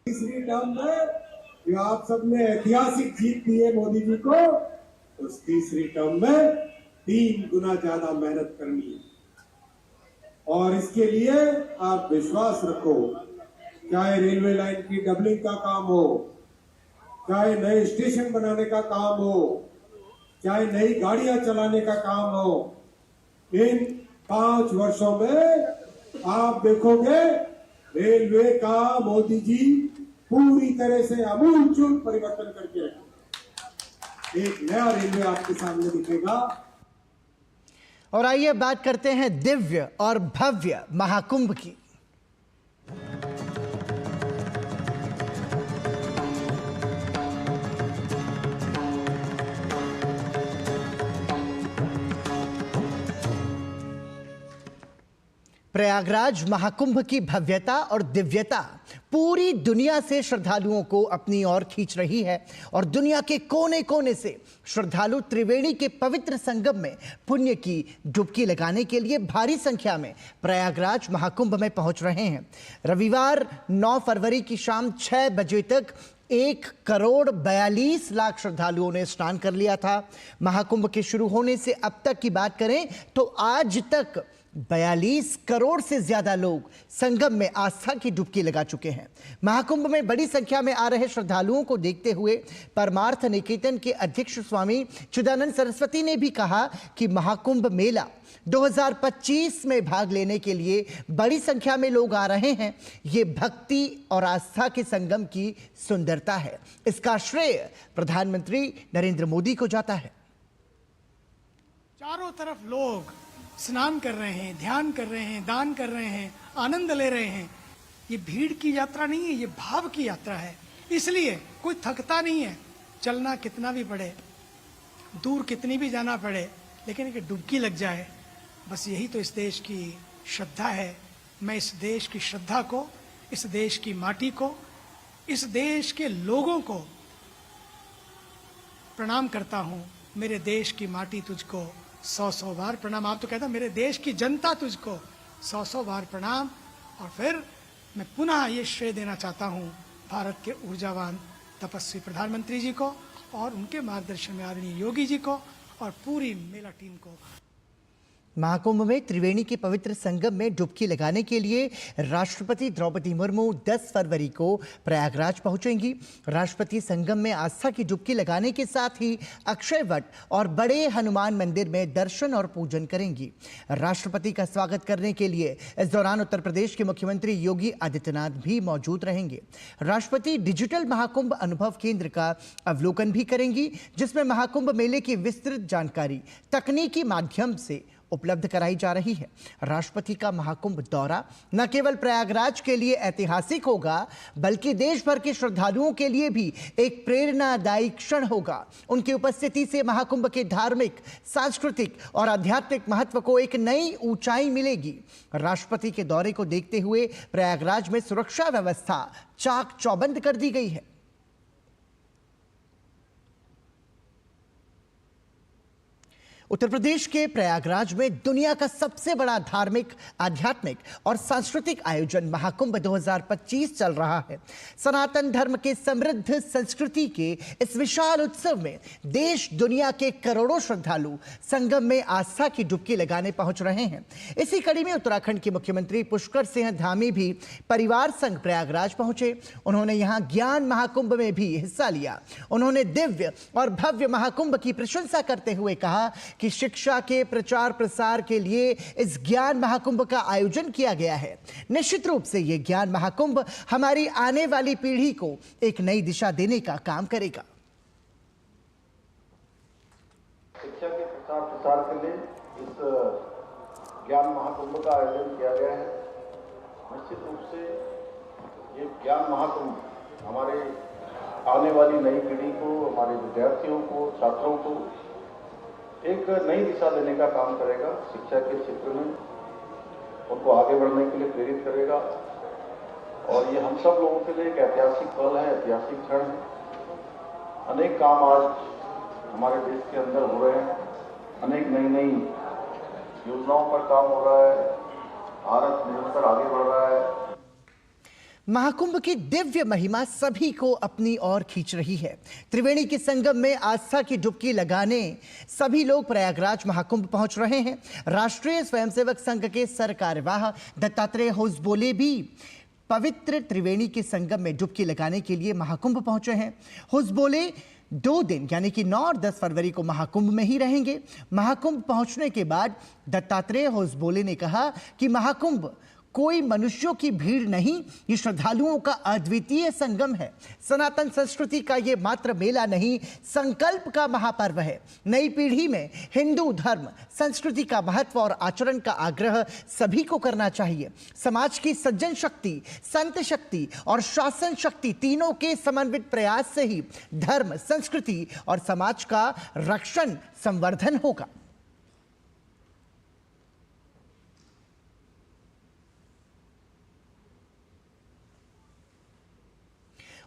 तीसरी टर्म में जो आप सबने ऐतिहासिक जीत दी है मोदी जी को, उस तीसरी टर्म में 3 गुना ज्यादा मेहनत करनी है और इसके लिए आप विश्वास रखो, चाहे रेलवे लाइन की डबलिंग का काम हो, चाहे नए स्टेशन बनाने का काम हो, चाहे नई गाड़ियां चलाने का काम हो, इन 5 वर्षों में आप देखोगे रेलवे का मोदी जी पूरी तरह से आमूलचूल परिवर्तन करके रखेंगे। एक नया रेलवे आपके सामने दिखेगा। और आइए बात करते हैं दिव्य और भव्य महाकुंभ की। प्रयागराज महाकुंभ की भव्यता और दिव्यता पूरी दुनिया से श्रद्धालुओं को अपनी ओर खींच रही है और दुनिया के कोने कोने से श्रद्धालु त्रिवेणी के पवित्र संगम में पुण्य की डुबकी लगाने के लिए भारी संख्या में प्रयागराज महाकुंभ में पहुंच रहे हैं। रविवार 9 फरवरी की शाम 6 बजे तक 1 करोड़ 42 लाख श्रद्धालुओं ने स्नान कर लिया था। महाकुंभ के शुरू होने से अब तक की बात करें तो आज तक 42 करोड़ से ज्यादा लोग संगम में आस्था की डुबकी लगा चुके हैं। महाकुंभ में बड़ी संख्या में आ रहे श्रद्धालुओं को देखते हुए परमार्थ निकेतन के अध्यक्ष स्वामी चिदानंद सरस्वती ने भी कहा कि महाकुंभ मेला 2025 में भाग लेने के लिए बड़ी संख्या में लोग आ रहे हैं। ये भक्ति और आस्था के संगम की सुंदरता है। इसका श्रेय प्रधानमंत्री नरेंद्र मोदी को जाता है। चारों तरफ लोग स्नान कर रहे हैं, ध्यान कर रहे हैं, दान कर रहे हैं, आनंद ले रहे हैं। ये भीड़ की यात्रा नहीं है, ये भाव की यात्रा है। इसलिए कोई थकता नहीं है। चलना कितना भी पड़े, दूर कितनी भी जाना पड़े, लेकिन एक डुबकी लग जाए, बस यही तो इस देश की श्रद्धा है। मैं इस देश की श्रद्धा को, इस देश की माटी को, इस देश के लोगों को प्रणाम करता हूं। मेरे देश की माटी तुझको 100-100 बार प्रणाम। आप तो कहता मेरे देश की जनता तुझको 100-100 बार प्रणाम। और फिर मैं पुनः ये श्रेय देना चाहता हूँ भारत के ऊर्जावान तपस्वी प्रधानमंत्री जी को और उनके मार्गदर्शन में आदरणीय योगी जी को और पूरी मेला टीम को। महाकुंभ में त्रिवेणी के पवित्र संगम में डुबकी लगाने के लिए राष्ट्रपति द्रौपदी मुर्मू 10 फरवरी को प्रयागराज पहुंचेंगी। राष्ट्रपति संगम में आस्था की डुबकी लगाने के साथ ही अक्षय वट और बड़े हनुमान मंदिर में दर्शन और पूजन करेंगी। राष्ट्रपति का स्वागत करने के लिए इस दौरान उत्तर प्रदेश के मुख्यमंत्री योगी आदित्यनाथ भी मौजूद रहेंगे। राष्ट्रपति डिजिटल महाकुंभ अनुभव केंद्र का अवलोकन भी करेंगी, जिसमें महाकुंभ मेले की विस्तृत जानकारी तकनीकी माध्यम से उपलब्ध कराई जा रही है। राष्ट्रपति का महाकुंभ दौरा न केवल प्रयागराज के लिए ऐतिहासिक होगा, बल्कि देश भर के श्रद्धालुओं के लिए भी एक प्रेरणादायी क्षण होगा। उनकी उपस्थिति से महाकुंभ के धार्मिक, सांस्कृतिक और आध्यात्मिक महत्व को एक नई ऊंचाई मिलेगी। राष्ट्रपति के दौरे को देखते हुए प्रयागराज में सुरक्षा व्यवस्था चाक चौबंद कर दी गई है। उत्तर प्रदेश के प्रयागराज में दुनिया का सबसे बड़ा धार्मिक, आध्यात्मिक और सांस्कृतिक आयोजन महाकुंभ 2025 चल रहा है। सनातन धर्म के समृद्ध संस्कृति के इस विशाल उत्सव में देश दुनिया के करोड़ों श्रद्धालु संगम में आस्था की डुबकी लगाने पहुंच रहे हैं। इसी कड़ी में उत्तराखंड के मुख्यमंत्री पुष्कर सिंह धामी भी परिवार संग प्रयागराज पहुंचे। उन्होंने यहां ज्ञान महाकुंभ में भी हिस्सा लिया। उन्होंने दिव्य और भव्य महाकुंभ की प्रशंसा करते हुए कहा कि शिक्षा के प्रचार प्रसार के लिए इस ज्ञान महाकुंभ का आयोजन किया गया है। निश्चित रूप से यह ज्ञान महाकुंभ हमारी आने वाली पीढ़ी को एक नई दिशा देने का काम करेगा। शिक्षा के प्रचार प्रसार के लिए इस ज्ञान महाकुंभ का आयोजन किया गया है। निश्चित रूप से ये ज्ञान महाकुंभ हमारे आने वाली नई पीढ़ी को, हमारे विद्यार्थियों को, छात्रों को एक नई दिशा देने का काम करेगा। शिक्षा के क्षेत्र में उनको आगे बढ़ने के लिए प्रेरित करेगा और ये हम सब लोगों के लिए एक ऐतिहासिक पल है, ऐतिहासिक क्षण है। अनेक काम आज हमारे देश के अंदर हो रहे हैं, अनेक नई नई योजनाओं पर काम हो रहा है, भारत निरंतर आगे बढ़ रहा है। महाकुंभ की दिव्य महिमा सभी को अपनी ओर खींच रही है। त्रिवेणी के संगम में आस्था की डुबकी लगाने सभी लोग प्रयागराज महाकुंभ पहुंच रहे हैं। राष्ट्रीय स्वयंसेवक संघ के सरकार्यवाह दत्तात्रेय होसबोले भी पवित्र त्रिवेणी के संगम में डुबकी लगाने के लिए महाकुंभ पहुंचे हैं। होसबोले 2 दिन यानी कि 9 और 10 फरवरी को महाकुंभ में ही रहेंगे। महाकुंभ पहुंचने के बाद दत्तात्रेय होसबोले ने कहा कि महाकुंभ कोई मनुष्यों की भीड़ नहीं, ये श्रद्धालुओं का अद्वितीय संगम है। सनातन संस्कृति का ये मात्र मेला नहीं, संकल्प का महापर्व है। नई पीढ़ी में हिंदू धर्म, संस्कृति का महत्व और आचरण का आग्रह सभी को करना चाहिए। समाज की सज्जन शक्ति, संत शक्ति और शासन शक्ति तीनों के समन्वित प्रयास से ही धर्म, संस्कृति और समाज का रक्षण, संवर्धन होगा।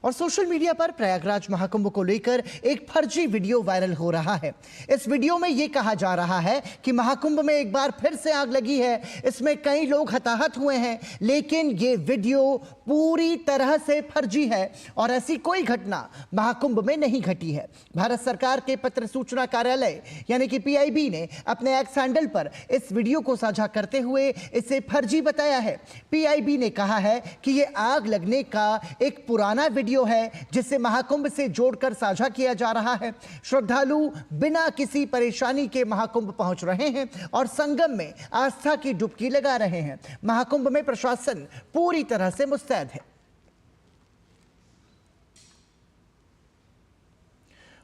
और सोशल मीडिया पर प्रयागराज महाकुंभ को लेकर एक फर्जी वीडियो वायरल हो रहा है। इस वीडियो में यह कहा जा रहा है कि महाकुंभ में एक बार फिर से आग लगी है, इसमें कई लोग हताहत हुए हैं, लेकिन ये वीडियो पूरी तरह से फर्जी है और ऐसी कोई घटना महाकुंभ में नहीं घटी है। भारत सरकार के पत्र सूचना कार्यालय यानी कि PIB ने अपने एक्स हैंडल पर इस वीडियो को साझा करते हुए इसे फर्जी बताया है। PIB ने कहा है कि यह आग लगने का एक पुराना वीडियो है जिसे महाकुंभ से जोड़कर साझा किया जा रहा है। श्रद्धालु बिना किसी परेशानी के महाकुंभ पहुंच रहे हैं और संगम में आस्था की डुबकी लगा रहे हैं। महाकुंभ में प्रशासन पूरी तरह से मुस्तैद है।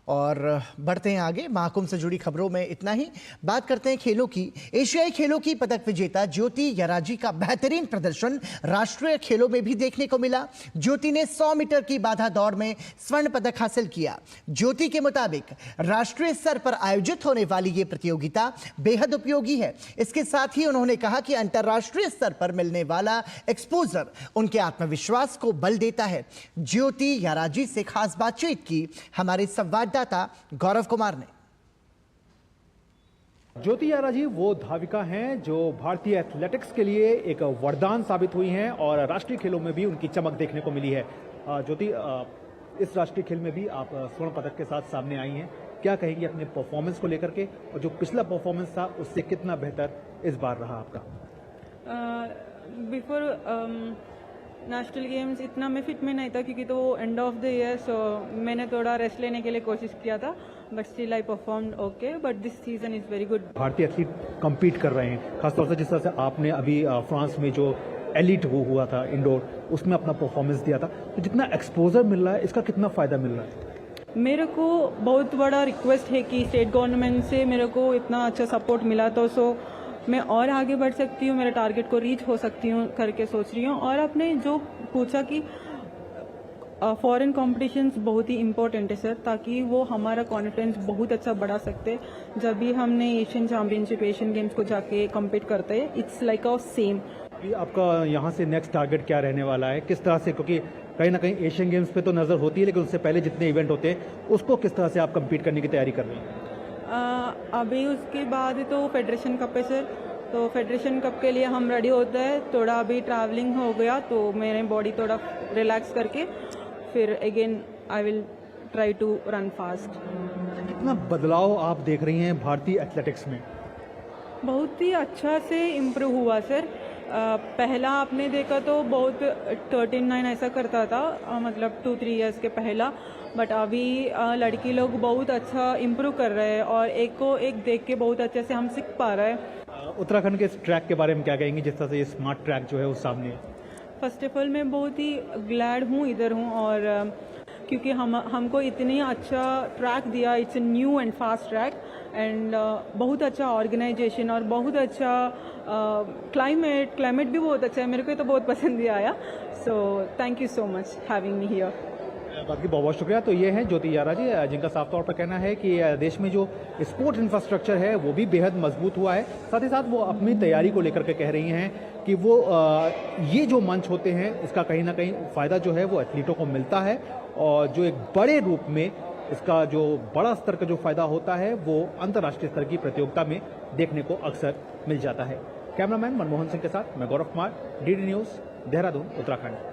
और बढ़ते हैं आगे, महाकुंभ से जुड़ी खबरों में इतना ही। बात करते हैं खेलों की। एशियाई खेलों की पदक विजेता ज्योति याराजी का बेहतरीन प्रदर्शन राष्ट्रीय खेलों में भी देखने को मिला। ज्योति ने 100 मीटर की बाधा दौड़ में स्वर्ण पदक हासिल किया। ज्योति के मुताबिक राष्ट्रीय स्तर पर आयोजित होने वाली ये प्रतियोगिता बेहद उपयोगी है। इसके साथ ही उन्होंने कहा कि अंतर्राष्ट्रीय स्तर पर मिलने वाला एक्सपोजर उनके आत्मविश्वास को बल देता है। ज्योति याराजी से खास बातचीत की हमारे संवाददाता गौरव कुमार ने। ज्योति याराजी वो धाविका हैं जो भारतीय एथलेटिक्स के लिए एक वरदान साबित हुई हैं और राष्ट्रीय खेलों में भी उनकी चमक देखने को मिली है। ज्योति, इस राष्ट्रीय खेल में भी आप स्वर्ण पदक के साथ सामने आई हैं, क्या कहेंगी अपने परफॉर्मेंस को लेकर के, और जो पिछला परफॉर्मेंस था उससे कितना बेहतर इस बार रहा आपका? बिफोर नेशनल गेम्स इतना मैं फिट में नहीं था क्योंकि तो एंड ऑफ द ईयर, सो मैंने थोड़ा रेस्ट लेने के लिए कोशिश किया था, but still I performed okay. But this season is very good. भारतीय एथलीट कम्पीट कर रहे हैं, खासतौर से जिस तरह से आपने अभी फ्रांस में जो एलिट हुआ था इंडोर, उसमें अपना परफॉर्मेंस दिया था, तो जितना एक्सपोजर मिल रहा है इसका कितना फ़ायदा मिल रहा है? मेरे को बहुत बड़ा रिक्वेस्ट है कि स्टेट गवर्नमेंट से मेरे को इतना अच्छा सपोर्ट मिला, तो सो मैं और आगे बढ़ सकती हूँ, मेरे टारगेट को रीच हो सकती हूँ करके सोच रही हूँ। और आपने जो पूछा कि फॉरेन कॉम्पिटिशन्स बहुत ही इम्पोर्टेंट है सर, ताकि वो हमारा कॉन्फिडेंस बहुत अच्छा बढ़ा सकते। जब भी हमने एशियन चैम्पियनशिप, एशियन गेम्स को जाके कम्पीट करते हैं, इट्स लाइक अ सेम। आपका यहाँ से नेक्स्ट टारगेट क्या रहने वाला है, किस तरह से, क्योंकि कहीं ना कहीं एशियन गेम्स पे तो नज़र होती है, लेकिन उससे पहले जितने इवेंट होते हैं उसको किस तरह से आप कम्पीट करने की तैयारी कर रहे हैं? अभी उसके बाद तो फेडरेशन कप है सर, तो फेडरेशन कप के लिए हम रेडी होते हैं। थोड़ा अभी ट्रैवलिंग हो गया तो मेरे बॉडी थोड़ा रिलैक्स करके फिर again I will try to run fast. कितना बदलाव आप देख रही हैं भारतीय एथलेटिक्स में? बहुत ही अच्छा से इम्प्रूव हुआ सर। पहला आपने देखा तो बहुत 13-9 ऐसा करता था, मतलब 2-3 इयर्स के पहला, बट अभी लड़की लोग बहुत अच्छा इम्प्रूव कर रहे हैं और एक को एक देख के बहुत अच्छे से हम सीख पा रहे हैं। उत्तराखंड के इस ट्रैक के बारे में क्या कहेंगे, जिस तरह से ये स्मार्ट ट्रैक जो है वो सामने है? फर्स्ट ऑफ ऑल मैं बहुत ही ग्लैड हूँ इधर हूँ, और क्योंकि हमको इतनी अच्छा ट्रैक दिया। It's a new and fast track and बहुत अच्छा ऑर्गेनाइजेशन और बहुत अच्छा क्लाइमेट भी बहुत अच्छा है। मेरे को तो बहुत पसंद भी आया। So thank you so much having me here. बाकी बहुत बहुत शुक्रिया। तो ये हैं ज्योति याराजी, जिनका साफ तौर पर कहना है कि देश में जो स्पोर्ट्स इंफ्रास्ट्रक्चर है वो भी बेहद मजबूत हुआ है। साथ ही साथ वो अपनी तैयारी को लेकर के कह रही हैं कि वो ये जो मंच होते हैं इसका कहीं ना कहीं फ़ायदा जो है वो एथलीटों को मिलता है, और जो एक बड़े रूप में इसका जो बड़ा स्तर का जो फ़ायदा होता है वो अंतर्राष्ट्रीय स्तर की प्रतियोगिता में देखने को अक्सर मिल जाता है। कैमरामैन मनमोहन सिंह के साथ मैं गौरव कुमार, DD न्यूज़, देहरादून, उत्तराखंड।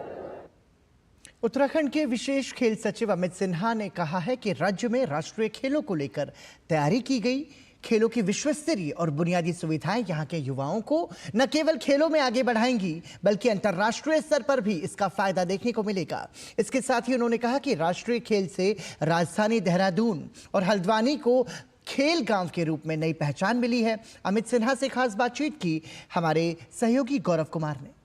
उत्तराखंड के विशेष खेल सचिव अमित सिन्हा ने कहा है कि राज्य में राष्ट्रीय खेलों को लेकर तैयारी की गई। खेलों की विश्व स्तरीय और बुनियादी सुविधाएं यहां के युवाओं को न केवल खेलों में आगे बढ़ाएंगी बल्कि अंतर्राष्ट्रीय स्तर पर भी इसका फायदा देखने को मिलेगा। इसके साथ ही उन्होंने कहा कि राष्ट्रीय खेल से राजधानी देहरादून और हल्द्वानी को खेल गांव के रूप में नई पहचान मिली है। अमित सिन्हा से खास बातचीत की हमारे सहयोगी गौरव कुमार ने।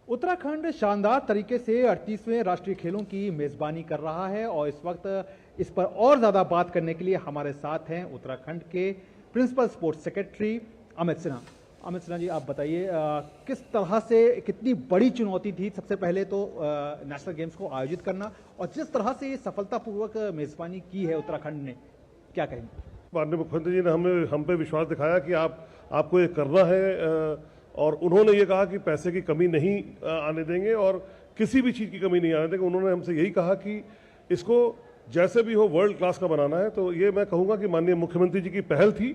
उत्तराखंड शानदार तरीके से 38वें राष्ट्रीय खेलों की मेजबानी कर रहा है, और इस वक्त इस पर और ज्यादा बात करने के लिए हमारे साथ हैं उत्तराखंड के principal sports secretary Amit Sinha. Amit Sinha ji, आप बताइए किस तरह से, कितनी बड़ी चुनौती थी सबसे पहले तो नेशनल गेम्स को आयोजित करना, और जिस तरह से ये सफलतापूर्वक मेजबानी की है उत्तराखंड ने, क्या कहेंगे? माननीय मुख्यमंत्री जी ने हम पे विश्वास दिखाया कि आपको ये करना है, और उन्होंने ये कहा कि पैसे की कमी नहीं आने देंगे और किसी भी चीज़ की कमी नहीं आने देंगे। उन्होंने हमसे यही कहा कि इसको जैसे भी हो वर्ल्ड क्लास का बनाना है। तो ये मैं कहूँगा कि माननीय मुख्यमंत्री जी की पहल थी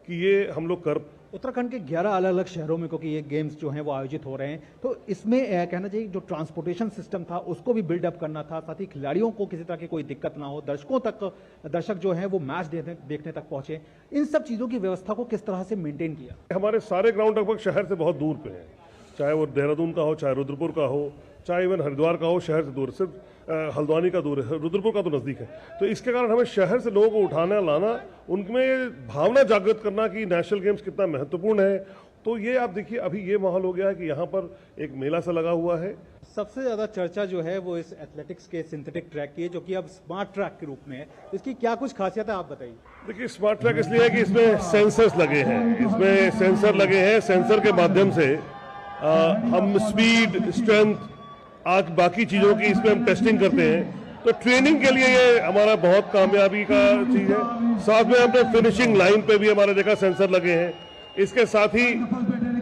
कि ये हम लोग कर। उत्तराखंड के 11 अलग अलग शहरों में क्योंकि ये गेम्स जो हैं वो आयोजित हो रहे हैं, तो इसमें कहना चाहिए जो ट्रांसपोर्टेशन सिस्टम था उसको भी बिल्डअप करना था, साथ ही खिलाड़ियों को किसी तरह की कोई दिक्कत ना हो, दर्शक जो हैं वो मैच देखने तक पहुंचे, इन सब चीज़ों की व्यवस्था को किस तरह से मेंटेन किया? हमारे सारे ग्राउंड लगभग शहर से बहुत दूर पे हैं, चाहे वो देहरादून का हो, चाहे रुद्रपुर का हो, चाहे इवन हरिद्वार का हो, शहर से दूर, सिर्फ हल्द्वानी का दूर है, रुद्रपुर का तो नज़दीक है। तो इसके कारण हमें शहर से लोगों को उठाना लाना, उनमें भावना जागृत करना कि नेशनल गेम्स कितना महत्वपूर्ण है। तो ये आप देखिए अभी ये माहौल हो गया है कि यहाँ पर एक मेला सा लगा हुआ है। सबसे ज़्यादा चर्चा जो है वो इस एथलेटिक्स के सिंथेटिक ट्रैक की है, जो कि अब स्मार्ट ट्रैक के रूप में है। इसकी क्या कुछ खासियत है आप बताइए? देखिए स्मार्ट ट्रैक इसलिए है कि इसमें सेंसर्स लगे हैं, इसमें सेंसर लगे हैं, सेंसर के माध्यम से हम स्पीड, स्ट्रेंथ, आज बाकी चीज़ों की इसमें हम टेस्टिंग करते हैं। तो ट्रेनिंग के लिए ये हमारा बहुत कामयाबी का चीज़ है। साथ में हमने फिनिशिंग लाइन पे भी हमारे देखा सेंसर लगे हैं। इसके साथ ही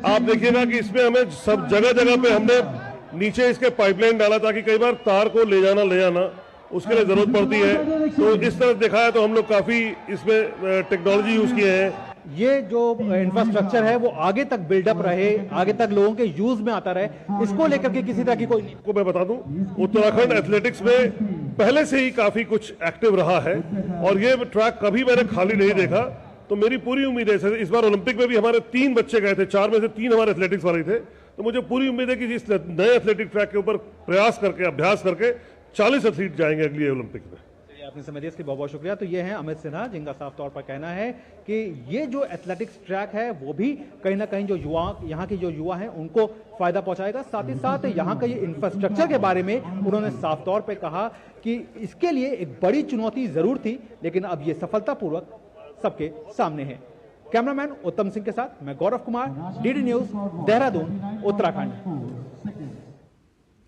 आप देखिएगा कि इसमें हमें सब जगह जगह पे हमने नीचे इसके पाइपलाइन डाला ताकि कई बार तार को ले जाना उसके लिए जरूरत पड़ती है। तो इस तरह देखा है तो हम लोग काफ़ी इसमें टेक्नोलॉजी यूज़ किए हैं। ये जो इंफ्रास्ट्रक्चर है वो आगे तक बिल्डअप रहे, आगे तक लोगों के यूज में आता रहे, इसको लेकर के किसी तरह की कोई को मैं बता दूं, उत्तराखंड एथलेटिक्स में पहले से ही काफी कुछ एक्टिव रहा है और ये ट्रैक कभी मैंने खाली नहीं देखा। तो मेरी पूरी उम्मीद है, इस बार ओलंपिक में भी हमारे 3 बच्चे गए थे, 4 में से 3 हमारे एथलेटिक्स वाले थे। तो मुझे पूरी उम्मीद है कि इस नए एथलेटिक ट्रैक के ऊपर प्रयास करके, अभ्यास करके 40 एथलीट जाएंगे अगली ओलंपिक में। आपने समय दिया इसके बहुत बहुत शुक्रिया। तो ये हैं अमित सिन्हा, जिनका साफ तौर पर कहना है कि ये जो एथलेटिक्स ट्रैक है वो भी कहीं ना कहीं जो यहाँ के जो युवा हैं उनको फायदा पहुंचाएगा। साथ ही साथ यहाँ का ये इंफ्रास्ट्रक्चर के बारे में उन्होंने साफ तौर पे कहा कि इसके लिए एक बड़ी चुनौती जरूर थी, लेकिन अब ये सफलतापूर्वक सबके सामने है। कैमरामैन उत्तम सिंह के साथ मैं गौरव कुमार, डीडी न्यूज, देहरादून, उत्तराखंड।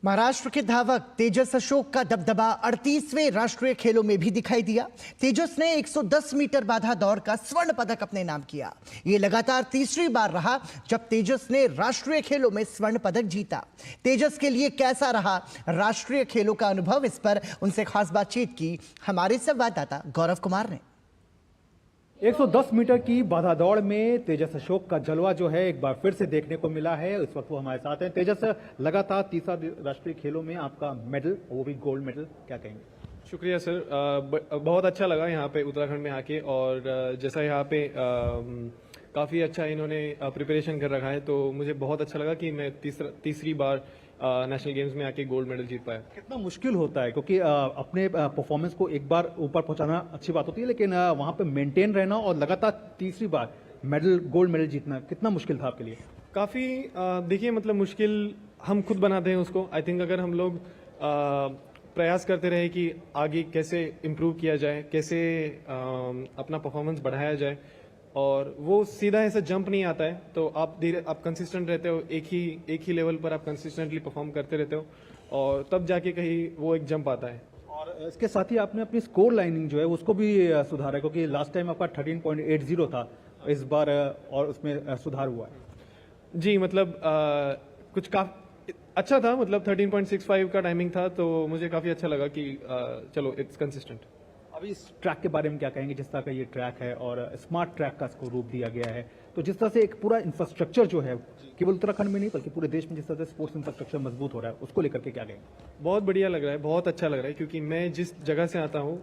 महाराष्ट्र के धावक तेजस अशोक का दबदबा 38वें राष्ट्रीय खेलों में भी दिखाई दिया। तेजस ने 110 मीटर बाधा दौड़ का स्वर्ण पदक अपने नाम किया। ये लगातार तीसरी बार रहा जब तेजस ने राष्ट्रीय खेलों में स्वर्ण पदक जीता। तेजस के लिए कैसा रहा राष्ट्रीय खेलों का अनुभव, इस पर उनसे खास बातचीत की हमारे संवाददाता गौरव कुमार ने। 110 मीटर की बाधा दौड़ में तेजस अशोक का जलवा जो है एक बार फिर से देखने को मिला है। इस वक्त वो हमारे साथ हैं। तेजस, लगातार तीसरा राष्ट्रीय खेलों में आपका मेडल, वो भी गोल्ड मेडल, क्या कहेंगे? शुक्रिया सर, बहुत अच्छा लगा यहाँ पे उत्तराखंड में आके, और जैसा यहाँ पे काफ़ी अच्छा इन्होंने प्रिपरेशन कर रखा है, तो मुझे बहुत अच्छा लगा कि मैं तीसरी बार नेशनल गेम्स में आके गोल्ड मेडल जीत पाया। कितना मुश्किल होता है, क्योंकि अपने परफॉर्मेंस को एक बार ऊपर पहुंचाना अच्छी बात होती है, लेकिन वहां पे मेंटेन रहना और लगातार तीसरी बार मेडल, गोल्ड मेडल जीतना कितना मुश्किल था आपके लिए? काफ़ी देखिए, मतलब मुश्किल हम खुद बनाते हैं उसको। आई थिंक अगर हम लोग प्रयास करते रहे कि आगे कैसे इम्प्रूव किया जाए, कैसे अपना परफॉर्मेंस बढ़ाया जाए, और वो सीधा ऐसा जंप नहीं आता है, तो आप कंसिस्टेंट रहते हो, एक ही लेवल पर आप कंसिस्टेंटली परफॉर्म करते रहते हो, और तब जाके कहीं वो एक जंप आता है। और इसके साथ ही आपने अपनी स्कोर लाइनिंग जो है उसको भी सुधारा, क्योंकि लास्ट टाइम आपका 13.80 था, इस बार और उसमें सुधार हुआ है। जी, मतलब कुछ काफी अच्छा था, मतलब 13.65 का टाइमिंग था, तो मुझे काफ़ी अच्छा लगा कि चलो इट्स कंसिस्टेंट। अभी इस ट्रैक के बारे में क्या कहेंगे? जिस तरह का ये ट्रैक है और स्मार्ट ट्रैक का इसको रूप दिया गया है, तो जिस तरह से एक पूरा इंफ्रास्ट्रक्चर जो है केवल उत्तराखंड में नहीं बल्कि पूरे देश में जिस तरह से स्पोर्ट्स इंफ्रास्ट्रक्चर मजबूत हो रहा है, उसको लेकर के क्या कहेंगे? बहुत बढ़िया लग रहा है, बहुत अच्छा लग रहा है, क्योंकि मैं जिस जगह से आता हूँ,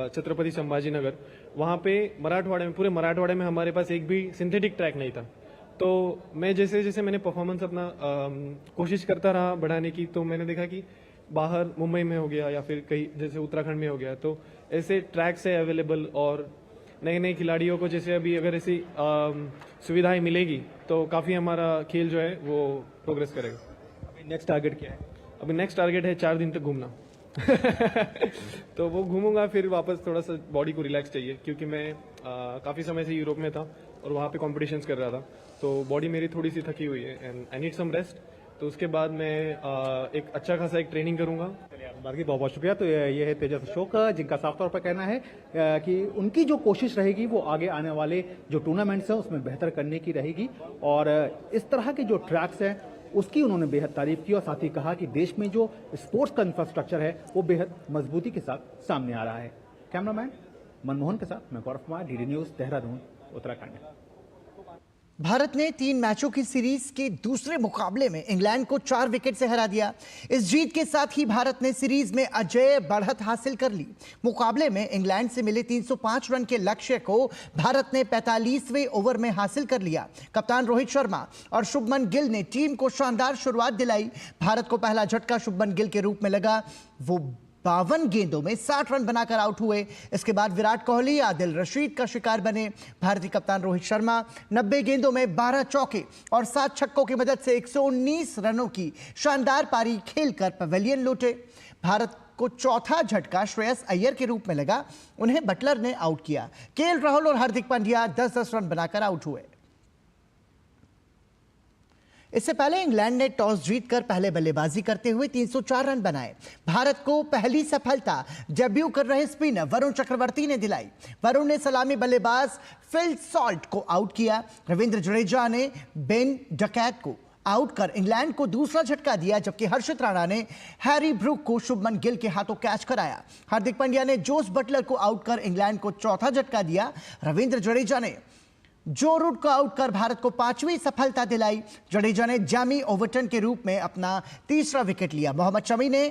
छत्रपति संभाजी नगर, वहाँ पे मराठवाड़े में, पूरे मराठवाड़े में हमारे पास एक भी सिंथेटिक ट्रैक नहीं था। तो मैं जैसे जैसे मैंने परफॉर्मेंस अपना कोशिश करता रहा बढ़ाने की, तो मैंने देखा कि बाहर मुंबई में हो गया या फिर कहीं जैसे उत्तराखंड में हो गया, तो ऐसे ट्रैक्स है अवेलेबल, और नए नए खिलाड़ियों को जैसे अभी अगर ऐसी सुविधाएं मिलेगी तो काफ़ी हमारा खेल जो है वो प्रोग्रेस करेगा। अभी नेक्स्ट टारगेट क्या है? अभी नेक्स्ट टारगेट है 4 दिन तक घूमना। तो वो घूमूंगा, फिर वापस थोड़ा सा बॉडी को रिलैक्स चाहिए, क्योंकि मैं काफ़ी समय से यूरोप में था और वहाँ पे कॉम्पिटिशन्स कर रहा था, तो बॉडी मेरी थोड़ी सी थकी हुई है and I need some rest. तो उसके बाद मैं एक अच्छा खासा एक ट्रेनिंग करूंगा। बाकी बहुत बहुत शुक्रिया। तो ये है तेजस अशोक, जिनका साफ तौर पर कहना है कि उनकी जो कोशिश रहेगी वो आगे आने वाले जो टूर्नामेंट्स हैं उसमें बेहतर करने की रहेगी, और इस तरह के जो ट्रैक्स हैं उसकी उन्होंने बेहद तारीफ की और साथ ही कहा कि देश में जो स्पोर्ट्स का इंफ्रास्ट्रक्चर है वो बेहद मजबूती के साथ सामने आ रहा है। कैमरामैन मनमोहन के साथ मैं गौरव कुमार, डीडी न्यूज, देहरादून, उत्तराखंड। भारत ने 3 मैचों की सीरीज के दूसरे मुकाबले में इंग्लैंड को 4 विकेट से हरा दिया। इस जीत के साथ ही भारत ने सीरीज में अजेय बढ़त हासिल कर ली। मुकाबले में इंग्लैंड से मिले 305 रन के लक्ष्य को भारत ने 45वें ओवर में हासिल कर लिया। कप्तान रोहित शर्मा और शुभमन गिल ने टीम को शानदार शुरुआत दिलाई। भारत को पहला झटका शुभमन गिल के रूप में लगा। वो 52 गेंदों में 60 रन बनाकर आउट हुए। इसके बाद विराट कोहली आदिल रशीद का शिकार बने। भारतीय कप्तान रोहित शर्मा 90 गेंदों में 12 चौके और 7 छक्कों की मदद से 119 रनों की शानदार पारी खेलकर पवेलियन लौटे। भारत को चौथा झटका श्रेयस अय्यर के रूप में लगा। उन्हें बटलर ने आउट किया। केएल राहुल और हार्दिक पांड्या 10-10 रन बनाकर आउट हुए। इससे पहले इंग्लैंड ने टॉस जीतकर पहले बल्लेबाजी करते हुए 304 रन बनाए। भारत को पहली सफलता डेब्यू कर रहे स्पिनर वरुण चक्रवर्ती ने दिलाई। वरुण ने सलामी बल्लेबाज फिल सॉल्ट को आउट किया। रविंद्र जडेजा ने बेन डकैत को आउट कर इंग्लैंड को दूसरा झटका दिया, जबकि हर्षित राणा ने हैरी ब्रूक को शुभमन गिल के हाथों कैच कराया। हार्दिक पांड्या ने जोस बटलर को आउट कर इंग्लैंड को चौथा झटका दिया। रविंद्र जडेजा ने जो रूट को आउट कर भारत को 5वीं सफलता दिलाई। जडेजा ने जैमी ओवरटन के रूप में अपना तीसरा विकेट लिया। मोहम्मद शमी ने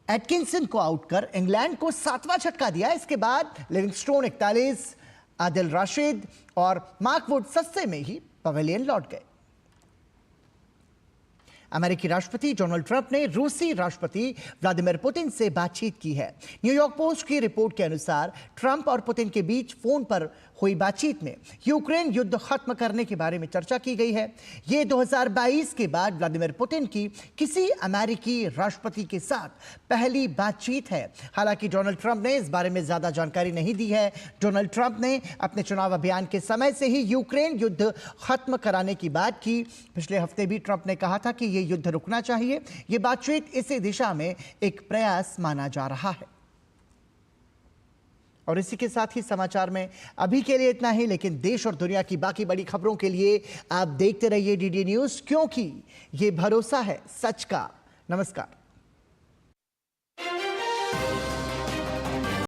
एटकिंसन को आउट कर इंग्लैंड को 7वां झटका दिया। इसके बाद लिविंगस्टोन 41, आदिल रशीद और मार्क वुड सस्ते में ही पवेलियन लौट गए। अमेरिकी राष्ट्रपति डोनाल्ड ट्रंप ने रूसी राष्ट्रपति व्लादिमीर पुतिन से बातचीत की है। न्यूयॉर्क पोस्ट की रिपोर्ट के अनुसार ट्रंप और पुतिन के बीच फोन पर हुई बातचीत में यूक्रेन युद्ध खत्म करने के बारे में चर्चा की गई है। ये 2022 के बाद व्लादिमीर पुतिन की किसी अमेरिकी राष्ट्रपति के साथ पहली बातचीत है। हालांकि डोनाल्ड ट्रंप ने इस बारे में ज्यादा जानकारी नहीं दी है। डोनाल्ड ट्रंप ने अपने चुनाव अभियान के समय से ही यूक्रेन युद्ध खत्म कराने की बात की। पिछले हफ्ते भी ट्रंप ने कहा था कि ये युद्ध रुकना चाहिए। ये बातचीत इसी दिशा में एक प्रयास माना जा रहा है। और इसी के साथ ही समाचार में अभी के लिए इतना ही, लेकिन देश और दुनिया की बाकी बड़ी खबरों के लिए आप देखते रहिए डीडी न्यूज़, क्योंकि ये भरोसा है सच का। नमस्कार।